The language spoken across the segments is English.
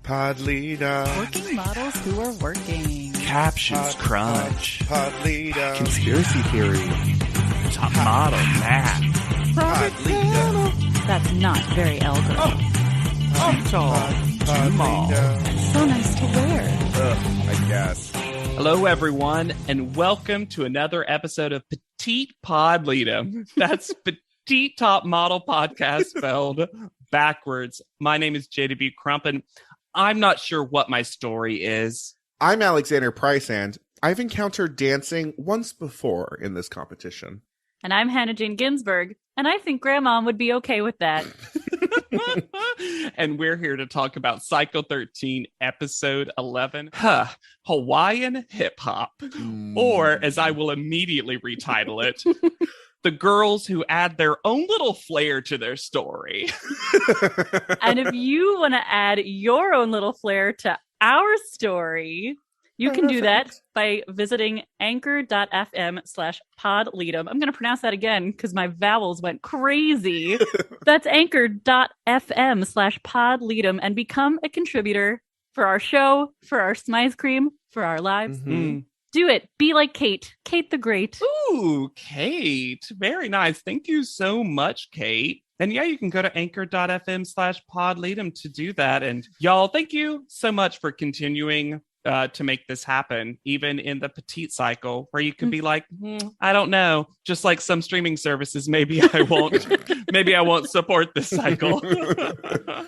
Pod leader. Working models who are working. Captions crunch. Pod leader. Conspiracy theory. Top model math. Pod leader. That's not very elegant. Pod leader. So nice to wear. I guess. Hello, everyone, and welcome to another episode of Petite Pod Leader. That's Petite Top Model Podcast spelled backwards. My name is JW Crump, and I'm not sure what my story is. I'm Alexander Price, and I've encountered dancing once before in this competition. And I'm Hannah Jane Ginsburg, and I think Grandma would be okay with that. And we're here to talk about Cycle 13, Episode 11, Hawaiian Hip Hop, or as I will immediately retitle it, the girls who add their own little flair to their story. And if you want to add your own little flair to our story, you can do that by visiting anchor.fm/podleadum. I'm going to pronounce that again because my vowels went crazy. That's anchor.fm/podleadum and become a contributor for our show, for our Smythe Cream, for our lives. Mm-hmm. Do it. Be like Kate. Kate the Great. Ooh, Kate. Very nice. Thank you so much, Kate. And yeah, you can go to anchor.fm/podleadum to do that. And y'all, thank you so much for continuing to make this happen, even in the petite cycle where you could be like, I don't know, just like some streaming services, maybe I won't support this cycle.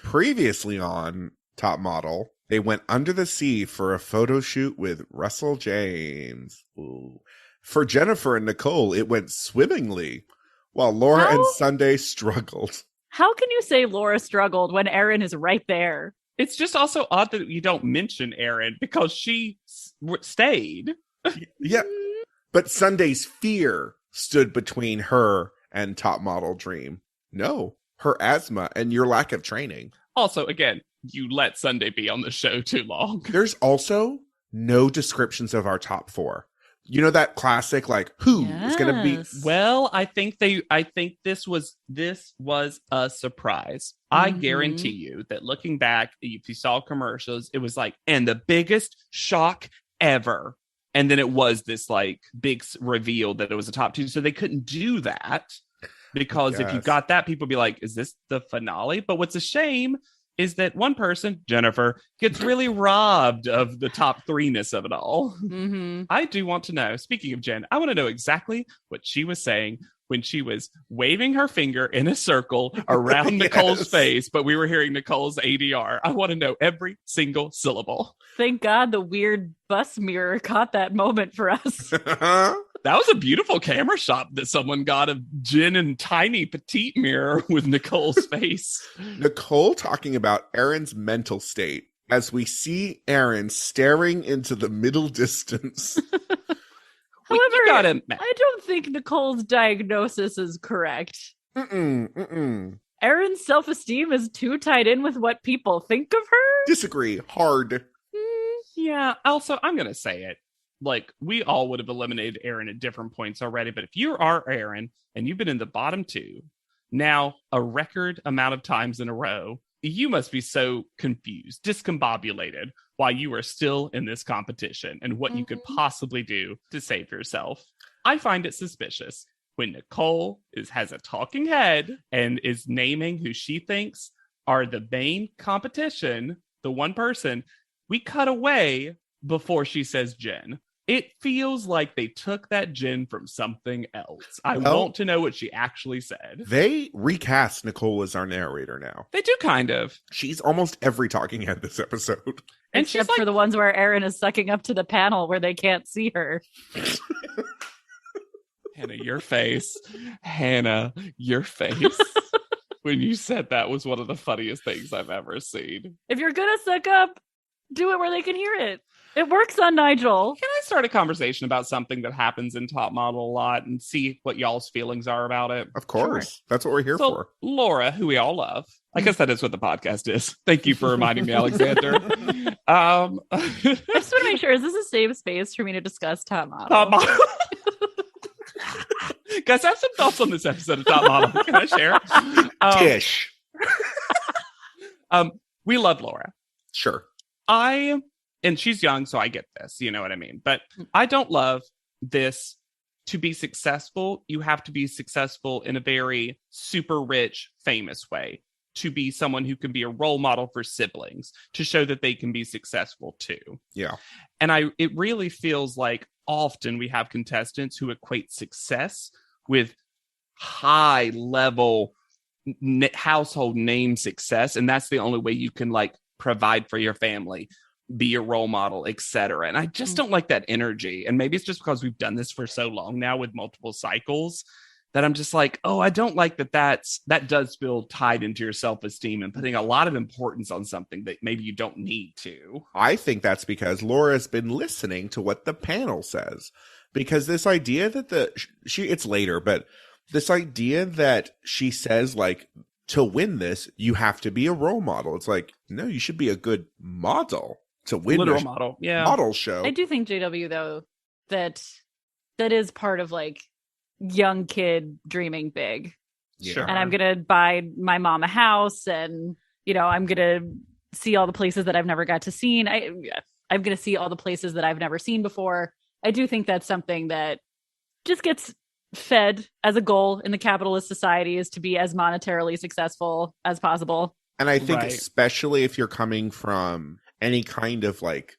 Previously on Top Model, they went under the sea for a photo shoot with Russell James. Ooh. For Jennifer and Nicole, it went swimmingly, while Laura and Sunday struggled. How can you say Laura struggled when Erin is right there? It's just also odd that you don't mention Erin because she stayed. Yeah, but Sunday's fear stood between her and Top Model Dream. No, her asthma and your lack of training. Also, again, you let Sunday be on the show too long. There's also no descriptions of our top four. You know that classic, like, who is going to be? Well, I think this was a surprise. I guarantee you that looking back, if you saw commercials, it was like, and the biggest shock ever. And then it was this like big reveal that it was a top two. So they couldn't do that because if you got that, people would be like, is this the finale? But what's a shame is that one person, Jennifer, gets really robbed of the top three-ness of it all. Mm-hmm. I do want to know, speaking of Jen, I want to know exactly what she was saying when she was waving her finger in a circle around Nicole's face, but we were hearing Nicole's ADR. I want to know every single syllable. Thank God the weird bus mirror caught that moment for us. That was a beautiful camera shot that someone got of Jen and tiny petite mirror with Nicole's face. Nicole talking about Erin's mental state as we see Erin staring into the middle distance. However, I don't think Nicole's diagnosis is correct. Erin's Erin's self-esteem is too tied in with what people think of her? Disagree. Hard. Yeah, also, I'm going to say it. Like, we all would have eliminated Erin at different points already, but if you are Erin and you've been in the bottom two, now a record amount of times in a row, you must be so confused, discombobulated, why you are still in this competition and what you could possibly do to save yourself. I find it suspicious when Nicole has a talking head and is naming who she thinks are the main competition, the one person, we cut away before she says Jen. It feels like they took that Jen from something else. I want to know what she actually said. They recast Nicole as our narrator now. They do kind of. She's almost every talking head this episode. And Except she's for the ones where Erin is sucking up to the panel where they can't see her. Hannah, your face. Hannah, your face. When you said that was one of the funniest things I've ever seen. If you're going to suck up, do it where they can hear it. It works on Nigel. Can I start a conversation about something that happens in Top Model a lot and see what y'all's feelings are about it? Of course. Sure. That's what we're here for. Laura, who we all love. I guess that is what the podcast is. Thank you for reminding me, Alexander. I just want to make sure, is this a safe space for me to discuss Top Model? Top Model. Guys, I have some thoughts on this episode of Top Model. Can I share? Tish. We love Laura. Sure. And she's young, so I get this, you know what I mean? But I don't love this. To be successful, you have to be successful in a very super rich, famous way. To be someone who can be a role model for siblings, to show that they can be successful too. Yeah. And it really feels like often we have contestants who equate success with high level household name success. And that's the only way you can like provide for your family, be a role model, etc. And I just don't like that energy. And maybe it's just because we've done this for so long now with multiple cycles that I'm just like, oh, I don't like that does feel tied into your self-esteem and putting a lot of importance on something that maybe you don't need to. I think that's because Laura's been listening to what the panel says. Because this idea that it's later, but this idea that she says, like, to win this, you have to be a role model. It's like, no, you should be a good model to win Literal model. Yeah. Model show. I do think, JW, though, that is part of like young kid dreaming big. Yeah. And I'm going to buy my mom a house, and, you know, I'm going to see all the places that I've never got to see. I'm going to see all the places that I've never seen before. I do think that's something that just gets fed as a goal in the capitalist society, is to be as monetarily successful as possible. And I think Right. especially if you're coming from any kind of like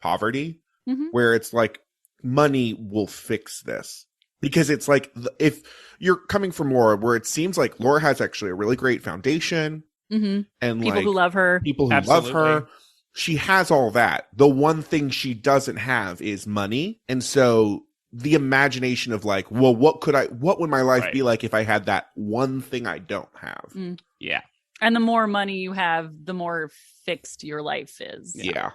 poverty, Mhm. where it's like money will fix this. Because it's like, if you're coming from Laura, where it seems like Laura has actually a really great foundation, Mhm. and People like who love her. people who Absolutely. love her. She has all that. The one thing she doesn't have is money. And so the imagination of like, well, what would my life Right. be like if I had that one thing I don't have? Yeah. And the more money you have, the more fixed your life is. Yeah.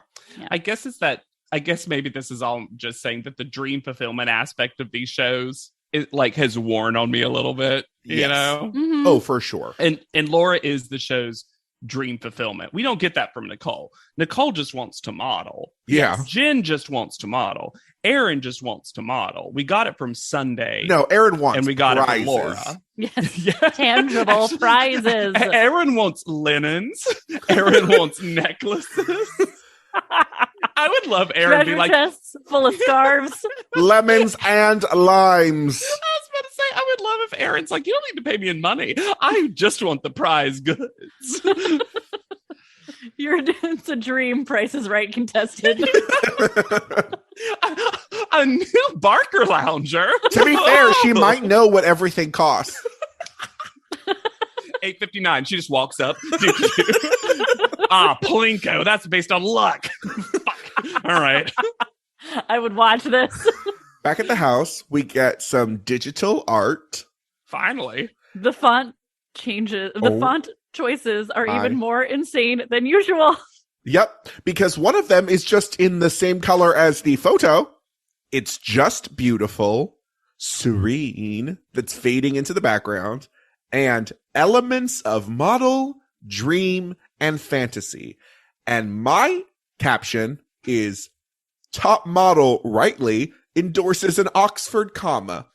I guess maybe this is all just saying that the dream fulfillment aspect of these shows it like has worn on me a little bit, you Yes. know? Mhm. Oh, for sure. And Laura is the show's dream fulfillment. We don't get that from Nicole. Nicole just wants to model. Yeah. Jen just wants to model. Aaron just wants to model. We got it from Sunday. No, Aaron wants and we got prizes. it from Laura. Yes. Yeah. Tangible Actually, prizes. Aaron wants linens. Aaron wants necklaces. I would love Aaron to Treasure be like, chests full of scarves. Lemons and limes. I was about to say, I would love if Aaron's like, you don't need to pay me in money. I just want the prize goods. It's a dream. Price is Right contested. A new Barker lounger. To be fair, she might know what everything costs. $8.59. She just walks up. Plinko. That's based on luck. Fuck. All right. I would watch this. Back at the house, we get some digital art. Finally. The font changes. The Oh. font choices are My. even more insane than usual. Yep, because one of them is just in the same color as the photo. It's just beautiful, serene, that's fading into the background, and elements of model, dream, and fantasy. And my caption is top model rightly endorses an Oxford comma,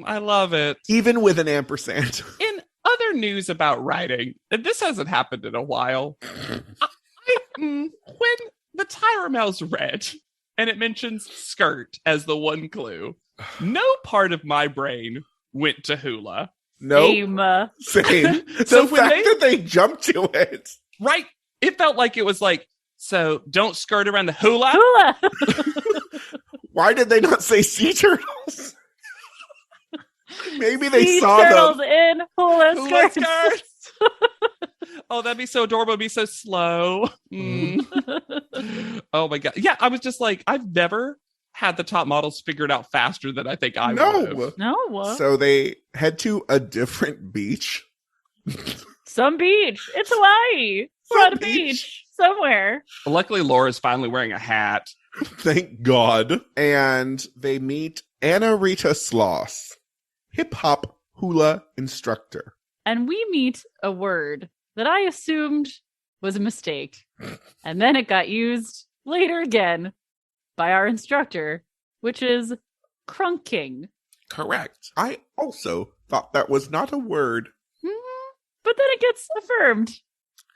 I love it. even with an ampersand. In other news about writing, and this hasn't happened in a while, when the Tyramel's read and it mentions skirt as the one clue, no part of my brain went to hula. No, Aim. same. So The when fact that they jumped to it. Right? It felt like it was like, so don't skirt around the hula. Hula. Why did they not say sea turtles? Maybe they Sea saw turtles them. in hula Hula skirts. skirts. Oh, that'd be so adorable. It'd be so slow. Oh my God. Yeah, I was just like, I've never had the top models figured out faster than I think I would. No. No. So they head to a different beach. Some beach. It's Hawaii. We're Some on a beach somewhere. Luckily, Laura's finally wearing a hat. Thank God. And they meet Anna Rita Sloss, hip hop hula instructor. And we meet a word that I assumed was a mistake. And then it got used later again by our instructor, which is crunking. Correct. I also thought that was not a word. But then it gets affirmed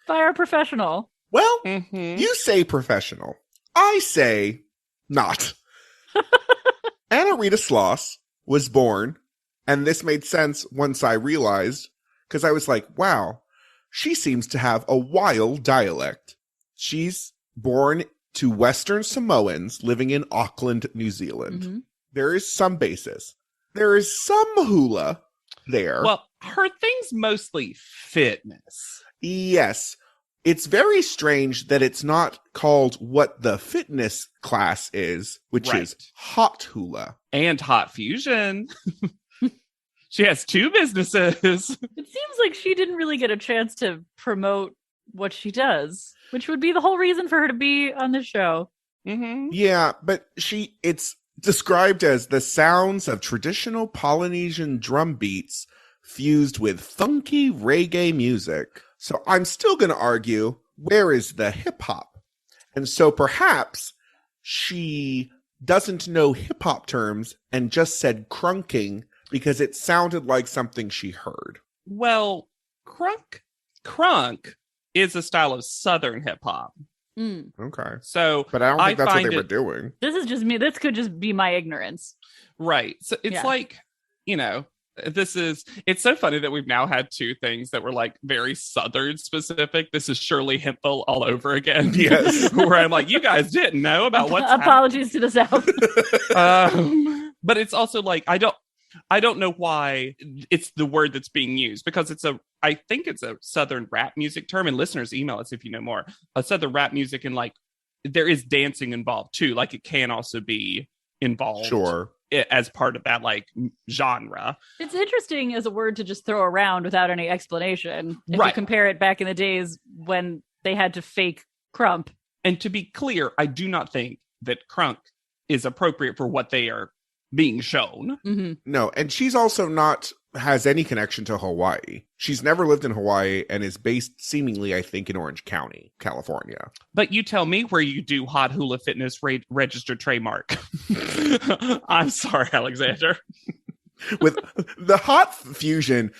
by our professional. Well, Mhm. you say professional. I say not. Anna Rita Sloss was born, and this made sense once I realized, because I was like, wow, she seems to have a wild dialect. She's born to Western Samoans living in Auckland, New Zealand. Mm-hmm. There is some basis. There is some hula there. Well, her thing's mostly fitness. Yes. It's very strange that it's not called what the fitness class is, which Right. is hot hula. And hot fusion. She has 2 businesses. It seems like she didn't really get a chance to promote what she does, which would be the whole reason for her to be on this show. Mm-hmm. Yeah, but it's described as the sounds of traditional Polynesian drum beats fused with funky reggae music. So I'm still going to argue, where is the hip hop? And so perhaps she doesn't know hip hop terms and just said crunking because it sounded like something she heard. Well, crunk is a style of Southern hip hop. Mm. Okay. So, But I don't think that's what find they were doing. This is just me. This could just be my ignorance. right. So it's Yeah. like, it's so funny that we've now had 2 things that were like very Southern specific. This is Shirley Hemphill all over again. Yes. Where I'm like, you guys didn't know about what's Apologies to the South. but it's also like, I don't know why it's the word that's being used, because I think it's a Southern rap music term, and listeners email us if you know more. A Southern rap music, and like there is dancing involved too. Like it can also be involved. Sure. As part of that like genre. It's interesting as a word to just throw around without any explanation. If Right. you compare it back in the days when they had to fake crump. And to be clear, I do not think that crunk is appropriate for what they are being shown. Mm-hmm. No, and she's also not has any connection to Hawaii. She's never lived in Hawaii and is based seemingly, I think, in Orange County, California. But you tell me where you do hot hula fitness registered trademark. I'm sorry, Alexander. With the hot fusion,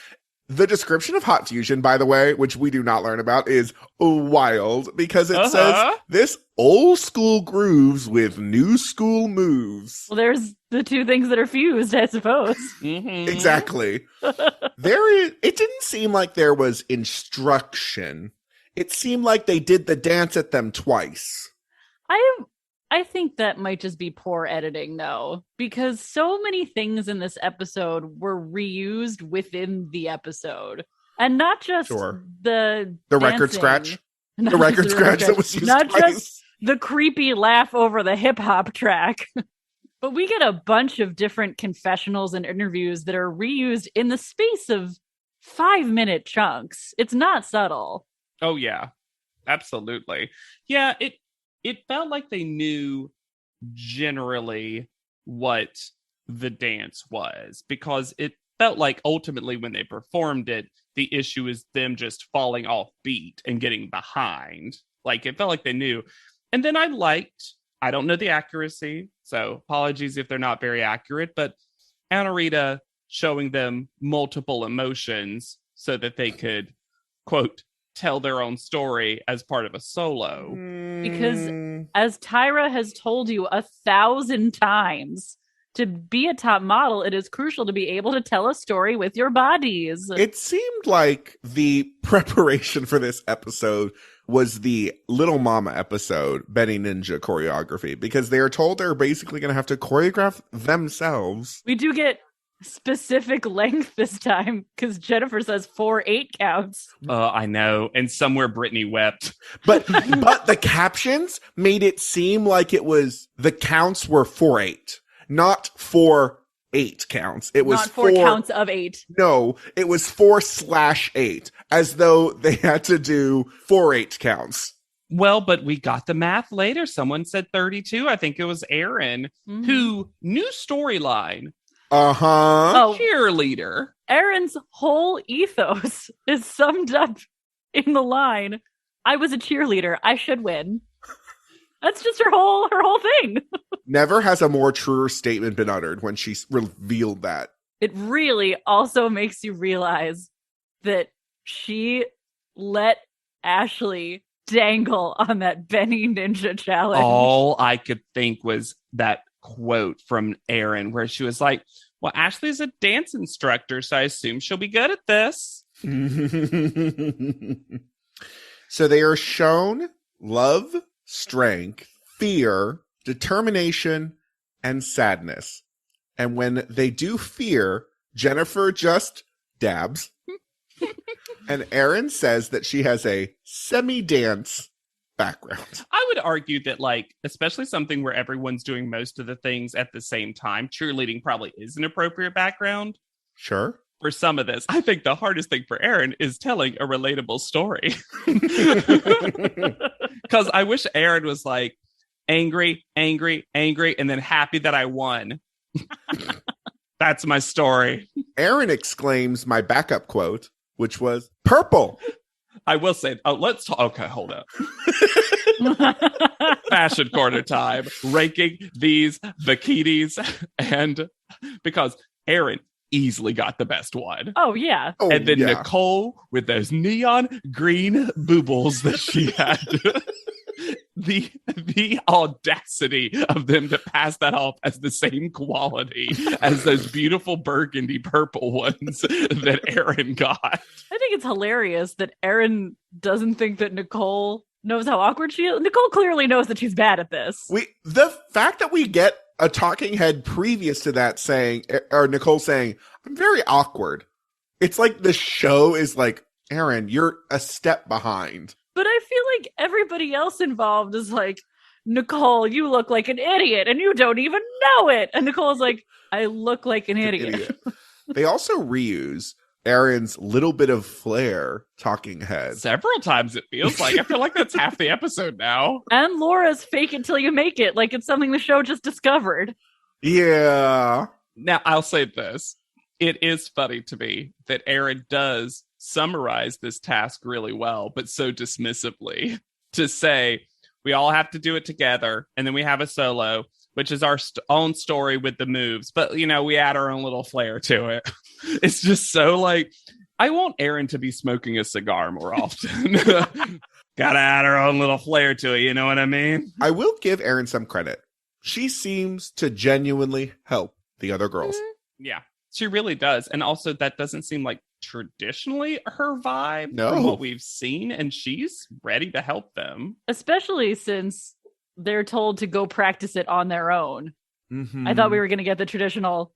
the description of hot fusion, by the way, which we do not learn about, is wild because it says this old school grooves with new school moves. Well, there's the 2 things that are fused, I suppose. Mm-hmm. Exactly. It didn't seem like there was instruction. It seemed like they did the dance at them twice. I think that might just be poor editing, though, because so many things in this episode were reused within the episode, and not just Sure. the record dancing. scratch, Not the record just scratch that was used not twice. just the creepy laugh over the hip hop track, but we get a bunch of different confessionals and interviews that are reused in the space of 5-minute chunks. It's not subtle. Oh yeah, absolutely. Yeah, it felt like they knew generally what the dance was, because it felt like ultimately when they performed it, the issue is them just falling off beat and getting behind. Like it felt like they knew. And then I don't know the accuracy, so apologies if they're not very accurate, but Anna Rita showing them multiple emotions so that they could, quote, tell their own story as part of a solo. Because as Tyra has told you 1,000 times, to be a top model, it is crucial to be able to tell a story with your bodies. It seemed like the preparation for this episode was the Little Mama episode, Benny Ninja choreography, because they are told they're basically going to have to choreograph themselves. We do get specific length this time because Jennifer says 4/8 counts. I know. And somewhere Brittany wept. But the captions made it seem like it was the counts were 4/8, not 4/8 counts. It was not 4 counts of 8. No, it was 4/8, as though they had to do 4/8 counts. Well, but we got the math later. Someone said 32. I think it was Aaron, who new storyline. Uh-huh. Oh, Cheerleader. Erin's whole ethos is summed up in the line, I was a cheerleader, I should win. That's just her whole thing. Never has a more truer statement been uttered when she revealed that. It really also makes you realize that she let Ashley dangle on that Benny Ninja challenge. All I could think was that quote from Erin where she was like, well, Ashley's a dance instructor, so I assume she'll be good at this. So they are shown love, strength, fear, determination, and sadness. And when they do fear, Jennifer just dabs. And Erin says that she has a semi-dance background. I would argue that, like, especially something where everyone's doing most of the things at the same time, cheerleading probably is an appropriate background. Sure. For some of this, I think the hardest thing for Erin is telling a relatable story. Because I wish Erin was like angry, angry, angry, and then happy that I won. That's my story. Erin exclaims my backup quote, which was purple. I will say, let's talk. Okay, hold up. Fashion corner time. Ranking these bikinis. And because Erin easily got the best one. Oh, yeah. Oh, and then yeah. Nicole with those neon green boobles that she had. The audacity of them to pass that off as the same quality as those beautiful burgundy purple ones that Erin got. I think it's hilarious that Erin doesn't think that Nicole knows how awkward she is. Nicole clearly knows that she's bad at this. The fact that we get a talking head previous to that saying, or Nicole saying, I'm very awkward. It's like the show is like, Erin, you're a step behind. But I feel like everybody else involved is like, Nicole, you look like an idiot and you don't even know it. And Nicole's like, I look like an idiot. They also reuse Erin's little bit of flair talking head. Several times it feels like. I feel like that's half the episode now. And Laura's fake it till you make it, like it's something the show just discovered. Yeah. Now, I'll say this. It is funny to me that Erin does summarize this task really well, but so dismissively to say, we all have to do it together, and then we have a solo, which is our own story with the moves. But, you know, we add our own little flair to it. It's just so like, I want Erin to be smoking a cigar more often. Gotta add her own little flair to it, you know what I mean? I will give Erin some credit. She seems to genuinely help the other girls. Yeah, she really does. And also, that doesn't seem like traditionally her vibe from what we've seen, and she's ready to help them. Especially since they're told to go practice it on their own. Mm-hmm. I thought we were going to get the traditional,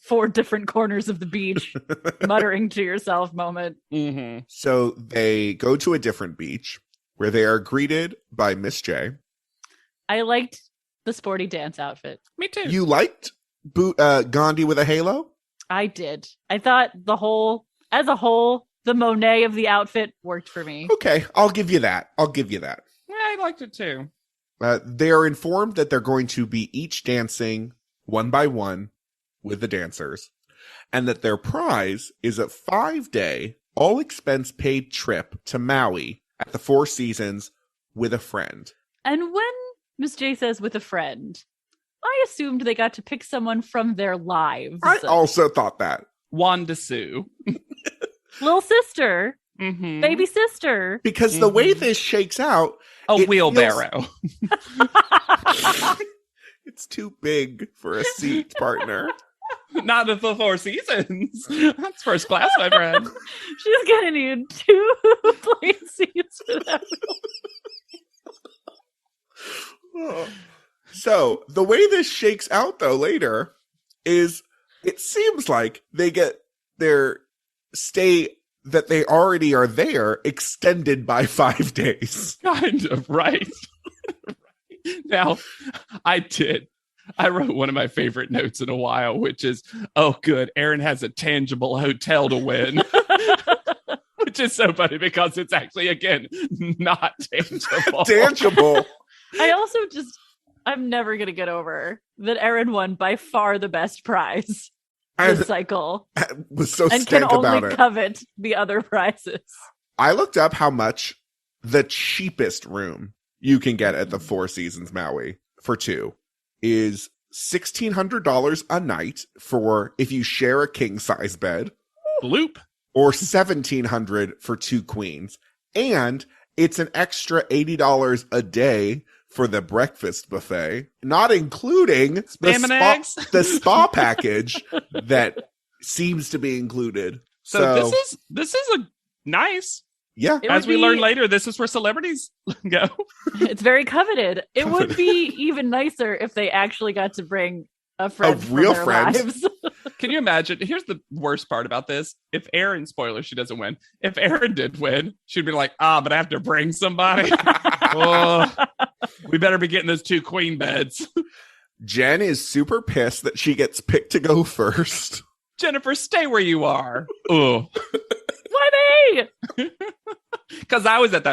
4 different corners of the beach, muttering to yourself moment. Mm-hmm. So they go to a different beach where they are greeted by Miss J. I liked the sporty dance outfit. Me too. You liked Gandhi with a halo? I did. I thought as a whole, the Monet of the outfit worked for me. Okay, I'll give you that. Yeah, I liked it too. They are informed that they're going to be each dancing one by one with the dancers, and that their prize is a 5-day, all-expense-paid trip to Maui at the Four Seasons with a friend. And when Miss J says with a friend, I assumed they got to pick someone from their lives. I also thought that. Wanda Sue. Little sister. Mm-hmm. Baby sister. Because the way this shakes out... A wheelbarrow. It's too big for a seat, partner. Not at the Four Seasons. That's first class, my friend. She's gonna need 2 plane seats for that. So, the way this shakes out, though, later, is it seems like they get their stay that they already are there extended by 5 days. Kind of, right. Now, I wrote one of my favorite notes in a while, which is, oh, good, Erin has a tangible hotel to win. Which is so funny because it's actually, again, not tangible. Tangible. I also I'm never going to get over that Erin won by far the best prize this cycle. I was so and scant can about only it. covet the other prizes. I looked up how much the cheapest room you can get at the Four Seasons Maui for 2 is $1,600 a night for if you share a king-size bed. Bloop. Or $1,700 for 2 queens. And It's an extra $80 a day for the breakfast buffet, not including Spam and eggs? the spa package that seems to be included. So this is a nice. Yeah. As we learn later, this is where celebrities go. It's very coveted. It would be even nicer if they actually got to bring a friend from real their friend. lives. Can you imagine? Here's the worst part about this. If Aaron, spoiler, she doesn't win. If Aaron did win, she'd be like, but I have to bring somebody. Oh, we better be getting those 2 queen beds. Jen is super pissed that she gets picked to go first. Jennifer, stay where you are. Oh. Why me? Because I was at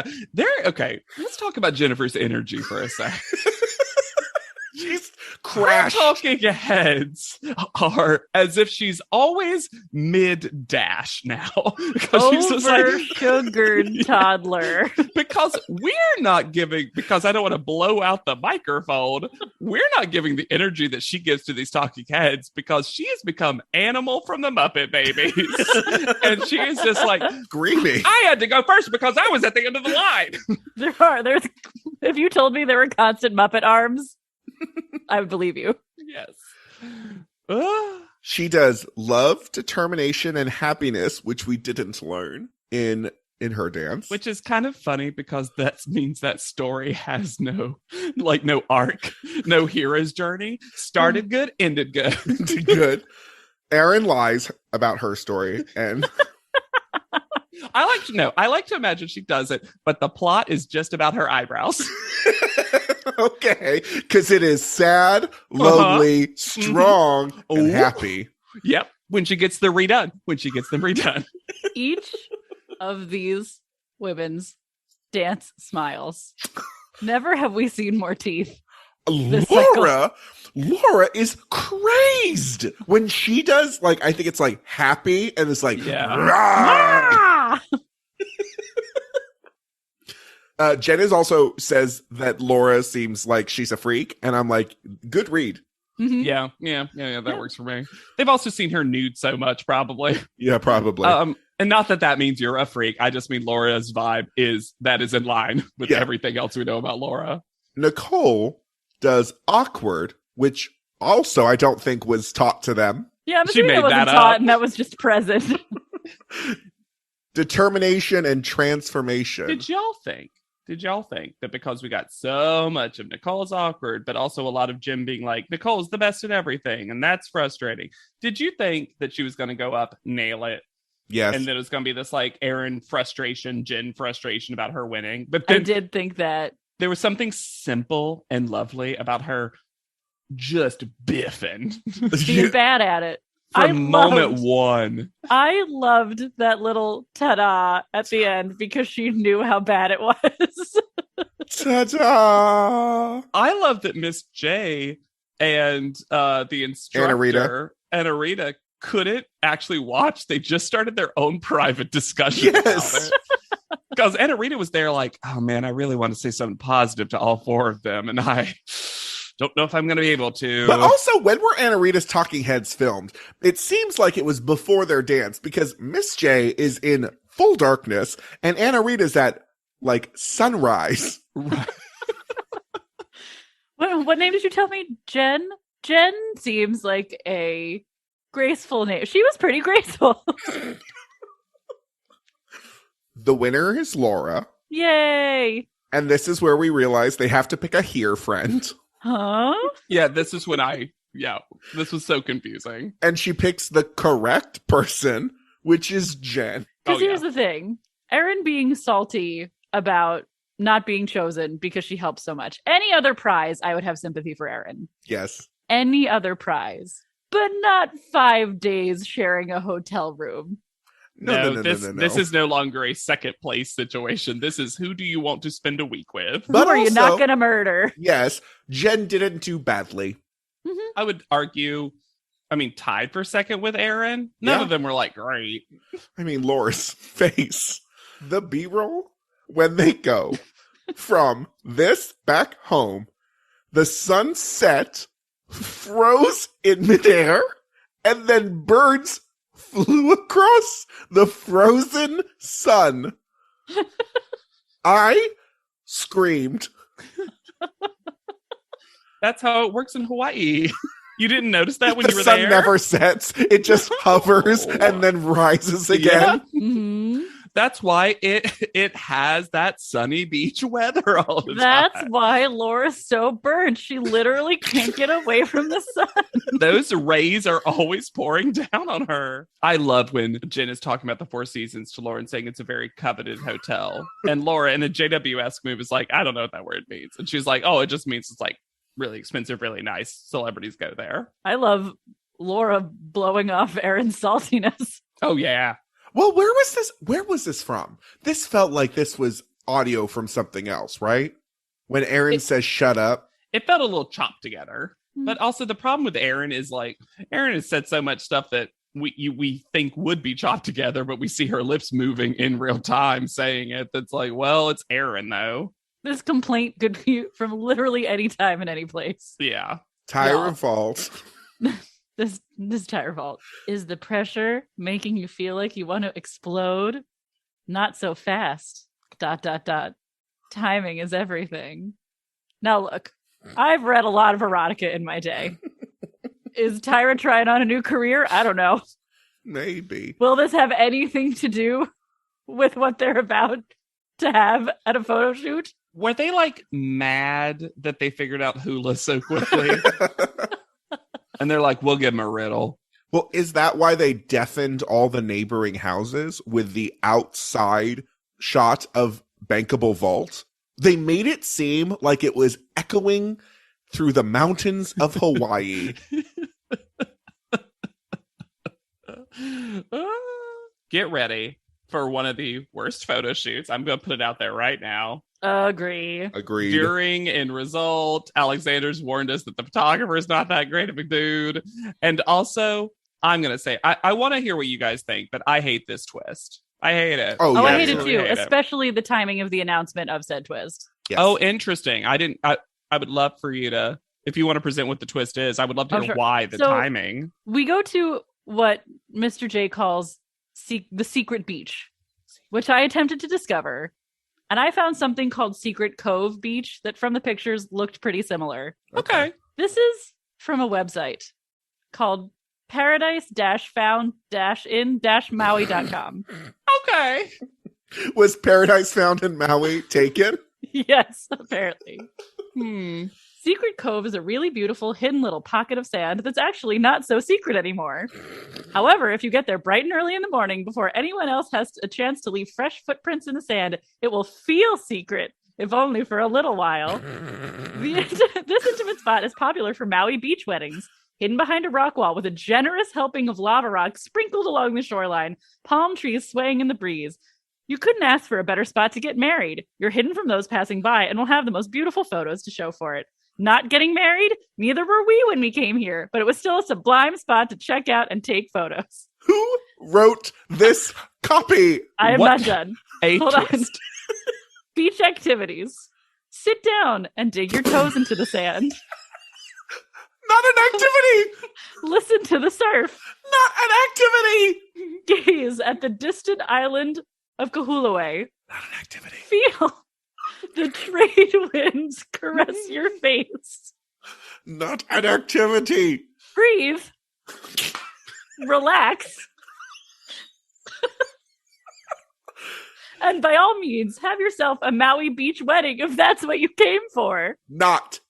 okay, let's talk about Jennifer's energy for a sec. She's crashed. Her talking heads are as if she's always mid-dash now. Because she's just like sugared toddler. Because I don't want to blow out the microphone, we're not giving the energy that she gives to these talking heads because she has become Animal from the Muppet Babies. And she is just like screaming. I had to go first because I was at the end of the line. There's if you told me there were constant Muppet arms, I would believe you. Yes. She does love, determination, and happiness, which we didn't learn in her dance. Which is kind of funny because that means that story has no arc, no hero's journey. Started good, ended good. Ended good. Erin lies about her story, and I like to imagine she does it, but the plot is just about her eyebrows. Okay, because it is sad, lonely, strong, and happy. Yep. When she gets them redone. Each of these women's dance smiles. Never have we seen more teeth. Laura is crazed when she does, like, I think it's like happy and it's like, Ah! Jen is also says that Laura seems like she's a freak, and I'm like, good read. Mm-hmm. Yeah, that works for me. They've also seen her nude so much, probably. Yeah, probably. And not that means you're a freak. I just mean Laura's vibe is in line with everything else we know about Laura. Nicole does awkward, which also I don't think was taught to them. Yeah, but she made that wasn't that taught, up. and that was just present. Determination and transformation. Did y'all think that because we got so much of Nicole's awkward, but also a lot of Jim being like, Nicole's the best at everything, and that's frustrating. Did you think that she was going to go up, nail it? Yes. And then it was going to be this like Aaron frustration, Jen frustration about her winning. But then I did think that. There was something simple and lovely about her just biffing. Being bad at it. From moment one. I loved that little ta-da at the end because she knew how bad it was. Ta-da! I love that Miss J and the instructor, Anna-Rita, couldn't actually watch. They just started their own private discussion about it. Because Anna-Rita was there like, oh man, I really want to say something positive to all 4 of them. And I don't know if I'm going to be able to. But also, when were Anna-Rita's talking heads filmed? It seems like it was before their dance because Miss J is in full darkness and Anna-Rita's at like sunrise. Right. What name did you tell me? Jen? Jen seems like a graceful name. She was pretty graceful. The winner is Laura. Yay. And this is where we realize they have to pick a here friend. Huh? Yeah, this is when this was so confusing. And she picks the correct person, which is Jen. Because here's the thing. Erin being salty about not being chosen because she helps so much. Any other prize, I would have sympathy for Erin. Yes. Any other prize. But not 5 days sharing a hotel room. No. This is no longer a second place situation. This is who do you want to spend a week with? But who are you also, not going to murder? Yes, Jen didn't do badly. Mm-hmm. I would argue, tied for second with Aaron. None of them were like great. Laura's face. The B-roll, when they go from this back home, the sun set, froze in midair, and then birds flew across the frozen sun. I screamed. That's how it works in Hawaii. You didn't notice that when The you were sun there? never sets. It just hovers and then rises again. Yeah. Mhm. That's why it has that sunny beach weather all the That's time. why Laura's so burnt. She literally can't get away from the sun. Those rays are always pouring down on her. I love when Jen is talking about the Four Seasons to Laura and saying it's a very coveted hotel. And Laura in a JW-esque move is like, I don't know what that word means. And she's like, oh, it just means it's like really expensive, really nice. Celebrities go there. I love Laura blowing off Aaron's saltiness. Oh, yeah. Well, where was this from? This felt like this was audio from something else, right? When Aaron says shut up. It felt a little chopped together. Hmm. But also the problem with Aaron is like, Aaron has said so much stuff that we think would be chopped together, but we see her lips moving in real time saying it. That's like, well, it's Aaron though. This complaint could be from literally any time and any place. Yeah. Tyra Yeah. fault. This tire vault. Is the pressure making you feel like you want to explode? Not so fast. ... Timing is everything. Now look, I've read a lot of erotica in my day. Is Tyra trying on a new career? I don't know. Maybe. Will this have anything to do with what they're about to have at a photo shoot? Were they like mad that they figured out hula so quickly? And they're like, we'll give him a riddle. Well, is that why they deafened all the neighboring houses with the outside shot of Bankable Vault? They made it seem like it was echoing through the mountains of Hawaii. Get ready for one of the worst photo shoots. I'm going to put it out there right now. Agree. Agreed. During and result, Alexander's warned us that the photographer is not that great of a dude. And also, I'm going to say, I want to hear what you guys think, but I hate this twist. I hate it. Oh, Oh, yeah, I hate it absolutely too, hate it. especially the timing of the announcement of said twist. Yes. Oh, interesting. I would love for you to, if you want to present what the twist is, I would love to Oh, hear sure. why the So- timing. We go to what Mr. J calls the secret beach, which I attempted to discover. And I found something called Secret Cove Beach that from the pictures looked pretty similar. Okay. This is from a website called paradise-found-in-maui.com. Okay. Was Paradise Found in Maui taken? Yes, apparently. Secret Cove is a really beautiful hidden little pocket of sand that's actually not so secret anymore. However, if you get there bright and early in the morning before anyone else has a chance to leave fresh footprints in the sand, it will feel secret, if only for a little while. This intimate spot is popular for Maui beach weddings. Hidden behind a rock wall with a generous helping of lava rock sprinkled along the shoreline, palm trees swaying in the breeze. You couldn't ask for a better spot to get married. You're hidden from those passing by and will have the most beautiful photos to show for it. Not getting married? Neither were we when we came here, but it was still a sublime spot to check out and take photos. Who wrote this copy? I am What? not done. A Hold on. twist. Beach activities. Sit down and dig your toes into the sand. Not an activity! Listen to the surf. Not an activity! Gaze at the distant island of Kahului. Not an activity. Feel the trade winds caress your face. Not an activity. Breathe. Relax. And by all means, have yourself a Maui beach wedding if that's what you came for. Not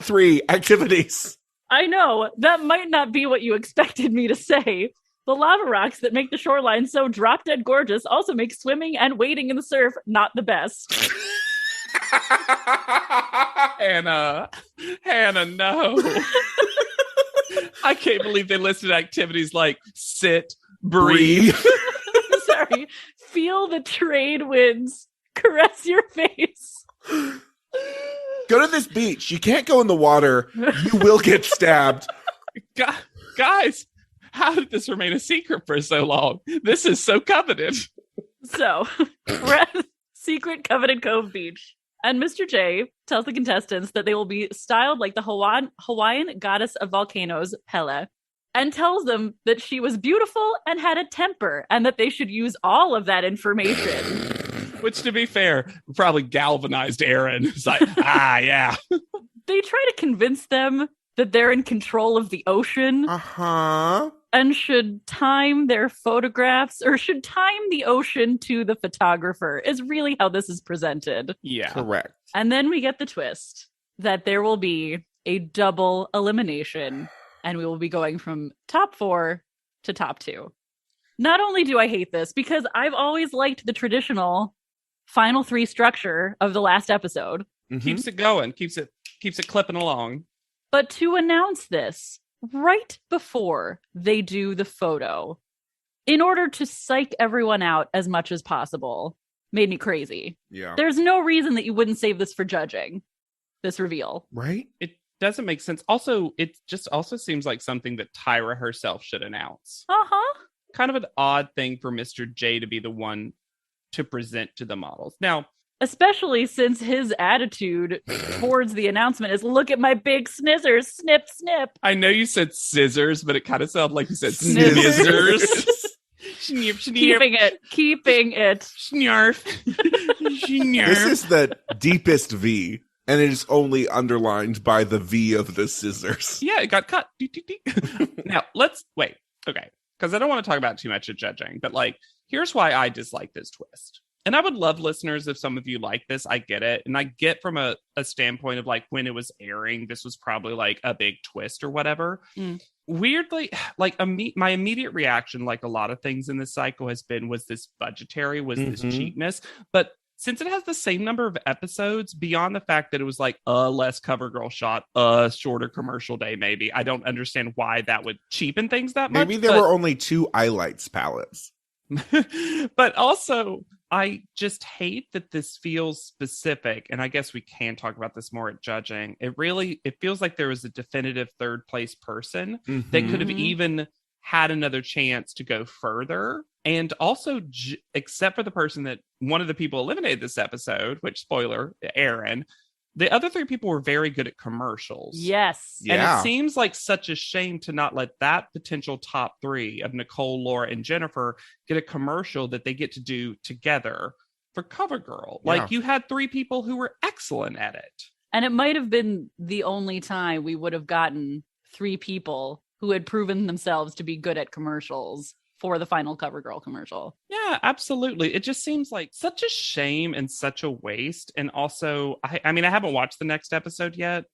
3 activities. I know, that might not be what you expected me to say. The lava rocks that make the shoreline so drop-dead gorgeous also make swimming and wading in the surf not the best. Hannah, no. I can't believe they listed activities like sit, breathe. Breathe. Sorry. Feel the trade winds caress your face. Go to this beach. You can't go in the water. You will get stabbed. Guys, how did this remain a secret for so long? This is so coveted. So, we're at Secret Coveted Cove Beach. And Mr. J tells the contestants that they will be styled like the Hawaiian goddess of volcanoes, Pele, and tells them that she was beautiful and had a temper, and that they should use all of that information. Which, to be fair, probably galvanized Aaron. It's like, yeah. They try to convince them that they're in control of the ocean Uh-huh. and should time their photographs or should time the ocean to the photographer is really how this is presented. Yeah. Correct. And then we get the twist that there will be a double elimination and we will be going from top 4 to top 2. Not only do I hate this because I've always liked the traditional final 3 structure of the last episode. Mhm. Keeps it going, keeps it clipping along. But to announce this right before they do the photo, in order to psych everyone out as much as possible, made me crazy. Yeah. There's no reason that you wouldn't save this for judging, this reveal. Right? It doesn't make sense. Also, it just also seems like something that Tyra herself should announce. Uh-huh. Kind of an odd thing for Mr. J to be the one to present to the models. Now, especially since his attitude towards the announcement is, look at my big snizzers, snip, snip. I know you said scissors, but it kind of sounded like you said Snizzers. snizzers. Snip, snip. Keeping it. Snarf. Snarf. This is the deepest V, and it is only underlined by the V of the scissors. Yeah, it got cut. Now, let's wait. Okay. Because I don't want to talk about too much of judging, but like, here's why I dislike this twist. And I would love listeners if some of you like this. I get it. And I get from a standpoint of like when it was airing, this was probably like a big twist or whatever. Weirdly, like my immediate reaction, like a lot of things in this cycle was this budgetary, was this cheapness. But since it has the same number of episodes, beyond the fact that it was like a less cover girl shot, a shorter commercial day, maybe, I don't understand why that would cheapen things that much. Maybe there were only 2 highlights palettes. But also, I just hate that this feels specific, and I guess we can talk about this more at judging. It feels like there was a definitive third place person that could have even had another chance to go further. And also, except for the person that one of the people eliminated this episode, which, spoiler, Aaron, the other 3 people were very good at commercials. Yes. And it seems like such a shame to not let that potential top 3 of Nicole, Laura, and Jennifer get a commercial that they get to do together for CoverGirl. Yeah. Like, you had 3 people who were excellent at it. And it might have been the only time we would have gotten 3 people who had proven themselves to be good at commercials for the final CoverGirl commercial. Yeah, absolutely. It just seems like such a shame and such a waste. And also, I mean, I haven't watched the next episode yet,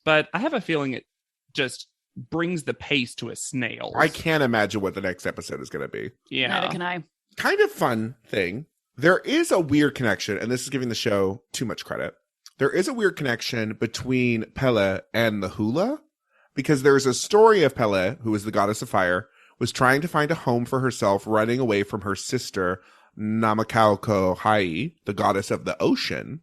but I have a feeling it just brings the pace to a snail. I can't imagine what the next episode is going to be. Yeah. Neither can I. Kind of fun thing. There is a weird connection, and this is giving the show too much credit. There is a weird connection between Pele and the hula, because there's a story of Pele, who is the goddess of fire, was trying to find a home for herself, running away from her sister, Namakauko Hai, the goddess of the ocean,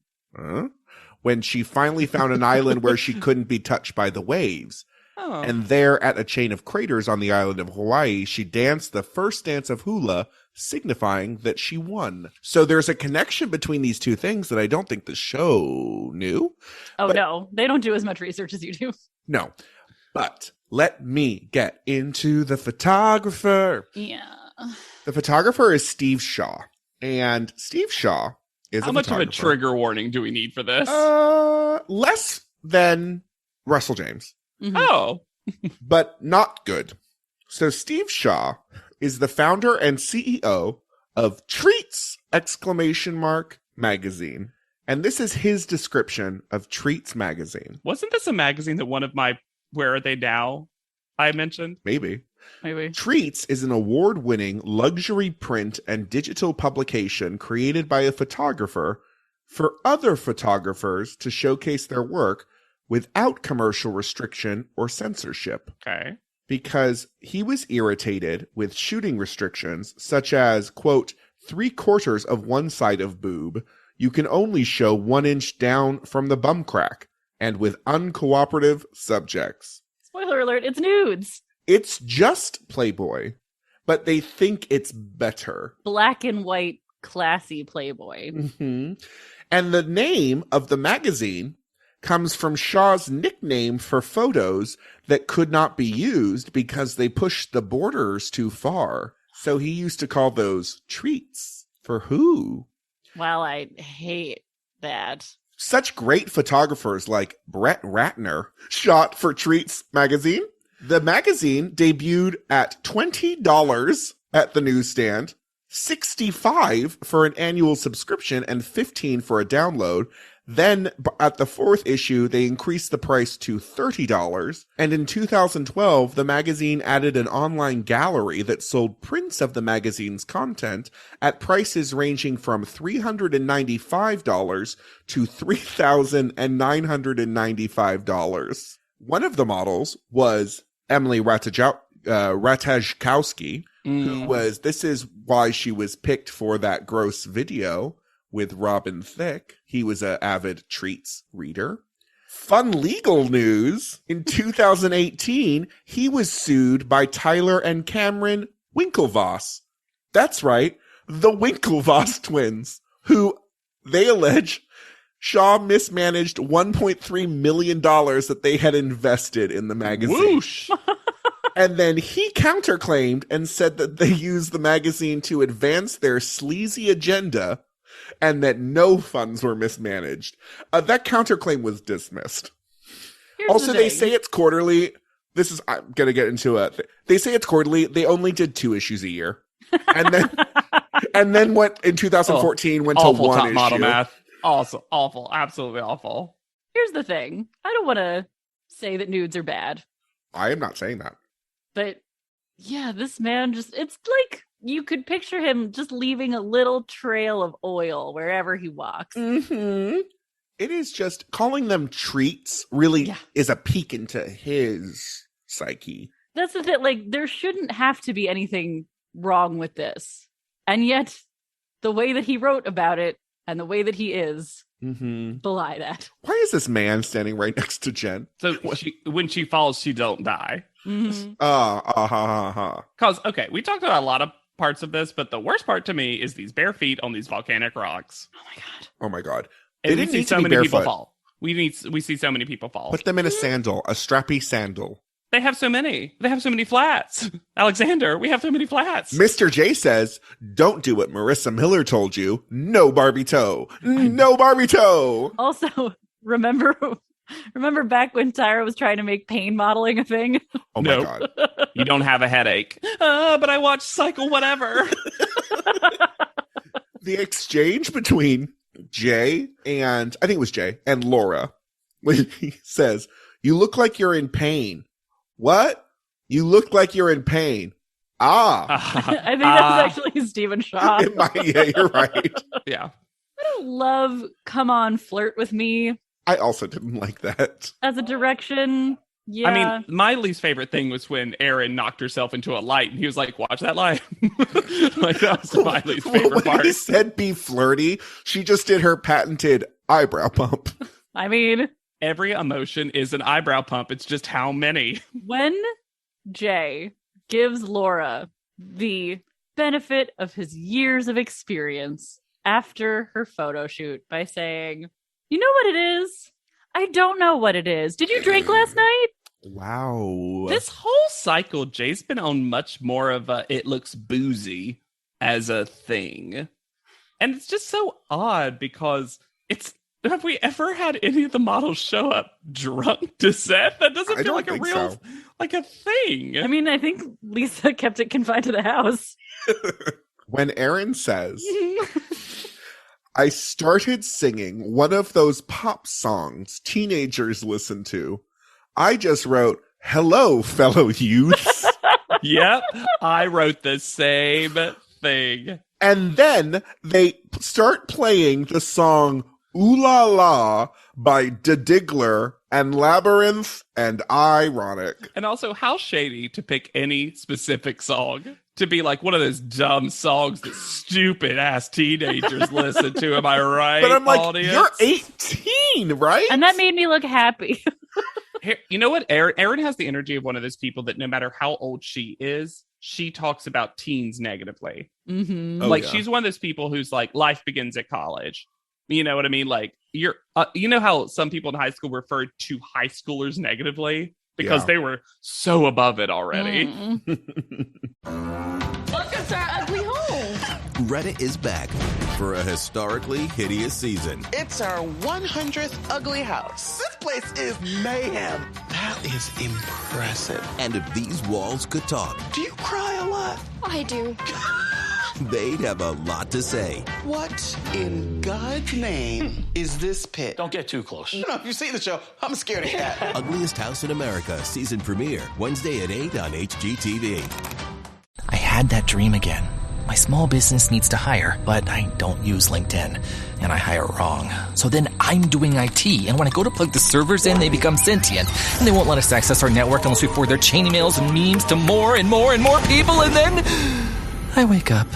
when she finally found an island where she couldn't be touched by the waves. Oh. And there, at a chain of craters on the island of Hawaii, she danced the first dance of hula, signifying that she won. So there's a connection between these 2 things that I don't think the show knew. Oh, no. They don't do as much research as you do. No. But let me get into the photographer. Yeah. The photographer is Steve Shaw. And Steve Shaw is How much of a trigger warning do we need for this? Less than Russell James. Mm-hmm. Oh. But not good. So Steve Shaw is the founder and CEO of Treats! Magazine. And this is his description of Treats Magazine. Wasn't this a magazine that one of my Where Are They Now I mentioned? Maybe. Maybe. Treats is an award-winning luxury print and digital publication created by a photographer for other photographers to showcase their work without commercial restriction or censorship. Okay. Because he was irritated with shooting restrictions such as, quote, 3/4 of one side of boob, you can only show 1 inch down from the bum crack, and with uncooperative subjects. Spoiler alert, it's nudes. It's just Playboy, but they think it's better. Black and white, classy Playboy. Mm-hmm. And the name of the magazine comes from Shaw's nickname for photos that could not be used because they pushed the borders too far. So he used to call those treats. For who? Well, I hate that. Such great photographers like Brett Ratner shot for Treats magazine. The magazine debuted at $20 at the newsstand, $65 for an annual subscription, and $15 for a download. Then at the fourth issue, they increased the price to $30. And in 2012, the magazine added an online gallery that sold prints of the magazine's content at prices ranging from $395 to $3,995. One of the models was Emily Ratajkowski, this is why she was picked for that gross video with Robin Thicke. He was an avid Treats reader. Fun legal news. In 2018, he was sued by Tyler and Cameron Winklevoss. That's right. The Winklevoss twins, who they allege Shaw mismanaged $1.3 million that they had invested in the magazine. Whoosh! And then he counterclaimed and said that they used the magazine to advance their sleazy agenda and that no funds were mismanaged. That counterclaim was dismissed. They say it's quarterly. I'm going to get into it. They say it's quarterly. They only did 2 issues a year. And then went in 2014 went to 1 top issue. Model math. Also awful. Absolutely awful. Here's the thing. I don't want to say that nudes are bad. I am not saying that. But yeah, this man it's like you could picture him just leaving a little trail of oil wherever he walks. Mm-hmm. It is just calling them treats really is a peek into his psyche. That's the thing. Like, there shouldn't have to be anything wrong with this. And yet, the way that he wrote about it and the way that he is belie that. Why is this man standing right next to Jen? So when she falls, she don't die. Mm-hmm. Because, okay, we talked about a lot of parts of this, but the worst part to me is these bare feet on these volcanic rocks. Oh my god. And they we didn't see need so to be many barefoot. people fall. We see so many people fall. Put them in a sandal, a strappy sandal. They have so many. They have so many flats. Alexander, we have so many flats. Mr. J says, don't do what Marissa Miller told you. No Barbie toe. No Barbie toe. Also, remember back when Tyra was trying to make pain modeling a thing? Oh my god. You don't have a headache. But I watched Cycle Whatever. The exchange between Jay and, I think it was Jay, and Laura, when he says, you look like you're in pain. What? You look like you're in pain. I think that's actually Stephen Shaw. Yeah, you're right. Yeah. I don't love Come On Flirt With Me I also didn't like that. as a direction. Yeah. I mean, my least favorite thing was when Erin knocked herself into a light and he was like, watch that light. Like, that was my least favorite when part. he said be flirty, she just did her patented eyebrow pump. I mean, every emotion is an eyebrow pump. It's just how many. when Jay gives Laura the benefit of his years of experience after her photo shoot by saying, you know what it is? I don't know what it is. Did you drink last night? Wow. This whole cycle, Jay's been on much more of a it looks boozy as a thing. And it's just so odd because have we ever had any of the models show up drunk to set? That doesn't feel like a real, like a thing. I mean, I think Lisa kept it confined to the house. When Erin says, I started singing one of those pop songs teenagers listen to, I just wrote, hello, fellow youths. Yep, I wrote the same thing. And then they start playing the song Ooh La La by Da Diggler and Labyrinth and Ironic. And also, how shady to pick any specific song to be like one of those dumb songs that stupid ass teenagers listen to. Am I right? But I'm like, audience? you're 18, right? And that made me look happy. Here, you know what? Erin has the energy of one of those people that no matter how old she is, she talks about teens negatively. Mm-hmm. Oh, like, yeah. she's one of those people who's like, life begins at college. You know what I mean? Like, you know how some people in high school referred to high schoolers negatively because they were so above it already. Welcome to our ugly home. Reddit is back, for a historically hideous season. It's our 100th ugly house. This place is mayhem. That is impressive. And if these walls could talk, Do you cry a lot? I do. they'd have a lot to say. What in God's name is this pit? Don't get too close. You know, if you see the show, I'm a scaredy cat. Ugliest House in America, season premiere, Wednesday at 8 on HGTV. I had that dream again. My small business needs to hire, but I don't use LinkedIn, and I hire wrong. So then I'm doing IT, and when I go to plug the servers in, they become sentient, and they won't let us access our network unless we forward their chain emails and memes to more and more and more people, and then I wake up.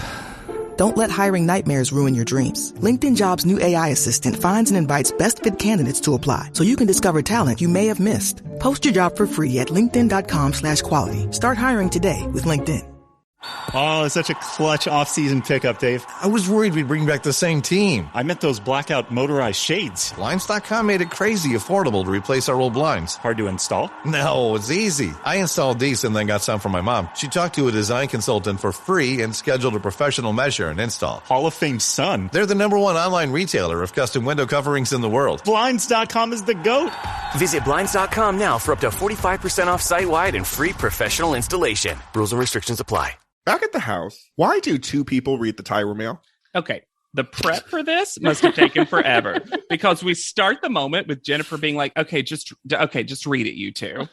Don't let hiring nightmares ruin your dreams. LinkedIn Jobs' new AI assistant finds and invites best fit candidates to apply, so you can discover talent you may have missed. Post your job for free at linkedin.com/quality. Start hiring today with LinkedIn. Oh, it's such a clutch off-season pickup, Dave. I was worried we'd bring back the same team. I meant those blackout motorized shades. Blinds.com made it crazy affordable to replace our old blinds. Hard to install? No, it's easy. I installed these and then got some from my mom. She talked to a design consultant for free and scheduled a professional measure and install. Hall of Fame son. They're the #1 online retailer of custom window coverings in the world. Blinds.com is the GOAT. Visit Blinds.com now for up to 45% off site-wide and free professional installation. Rules and restrictions apply. Back at the house, why do 2 people read the Tyra mail? Okay. The prep for this must have taken forever because we start the moment with Jennifer being like, okay, just read it, you two.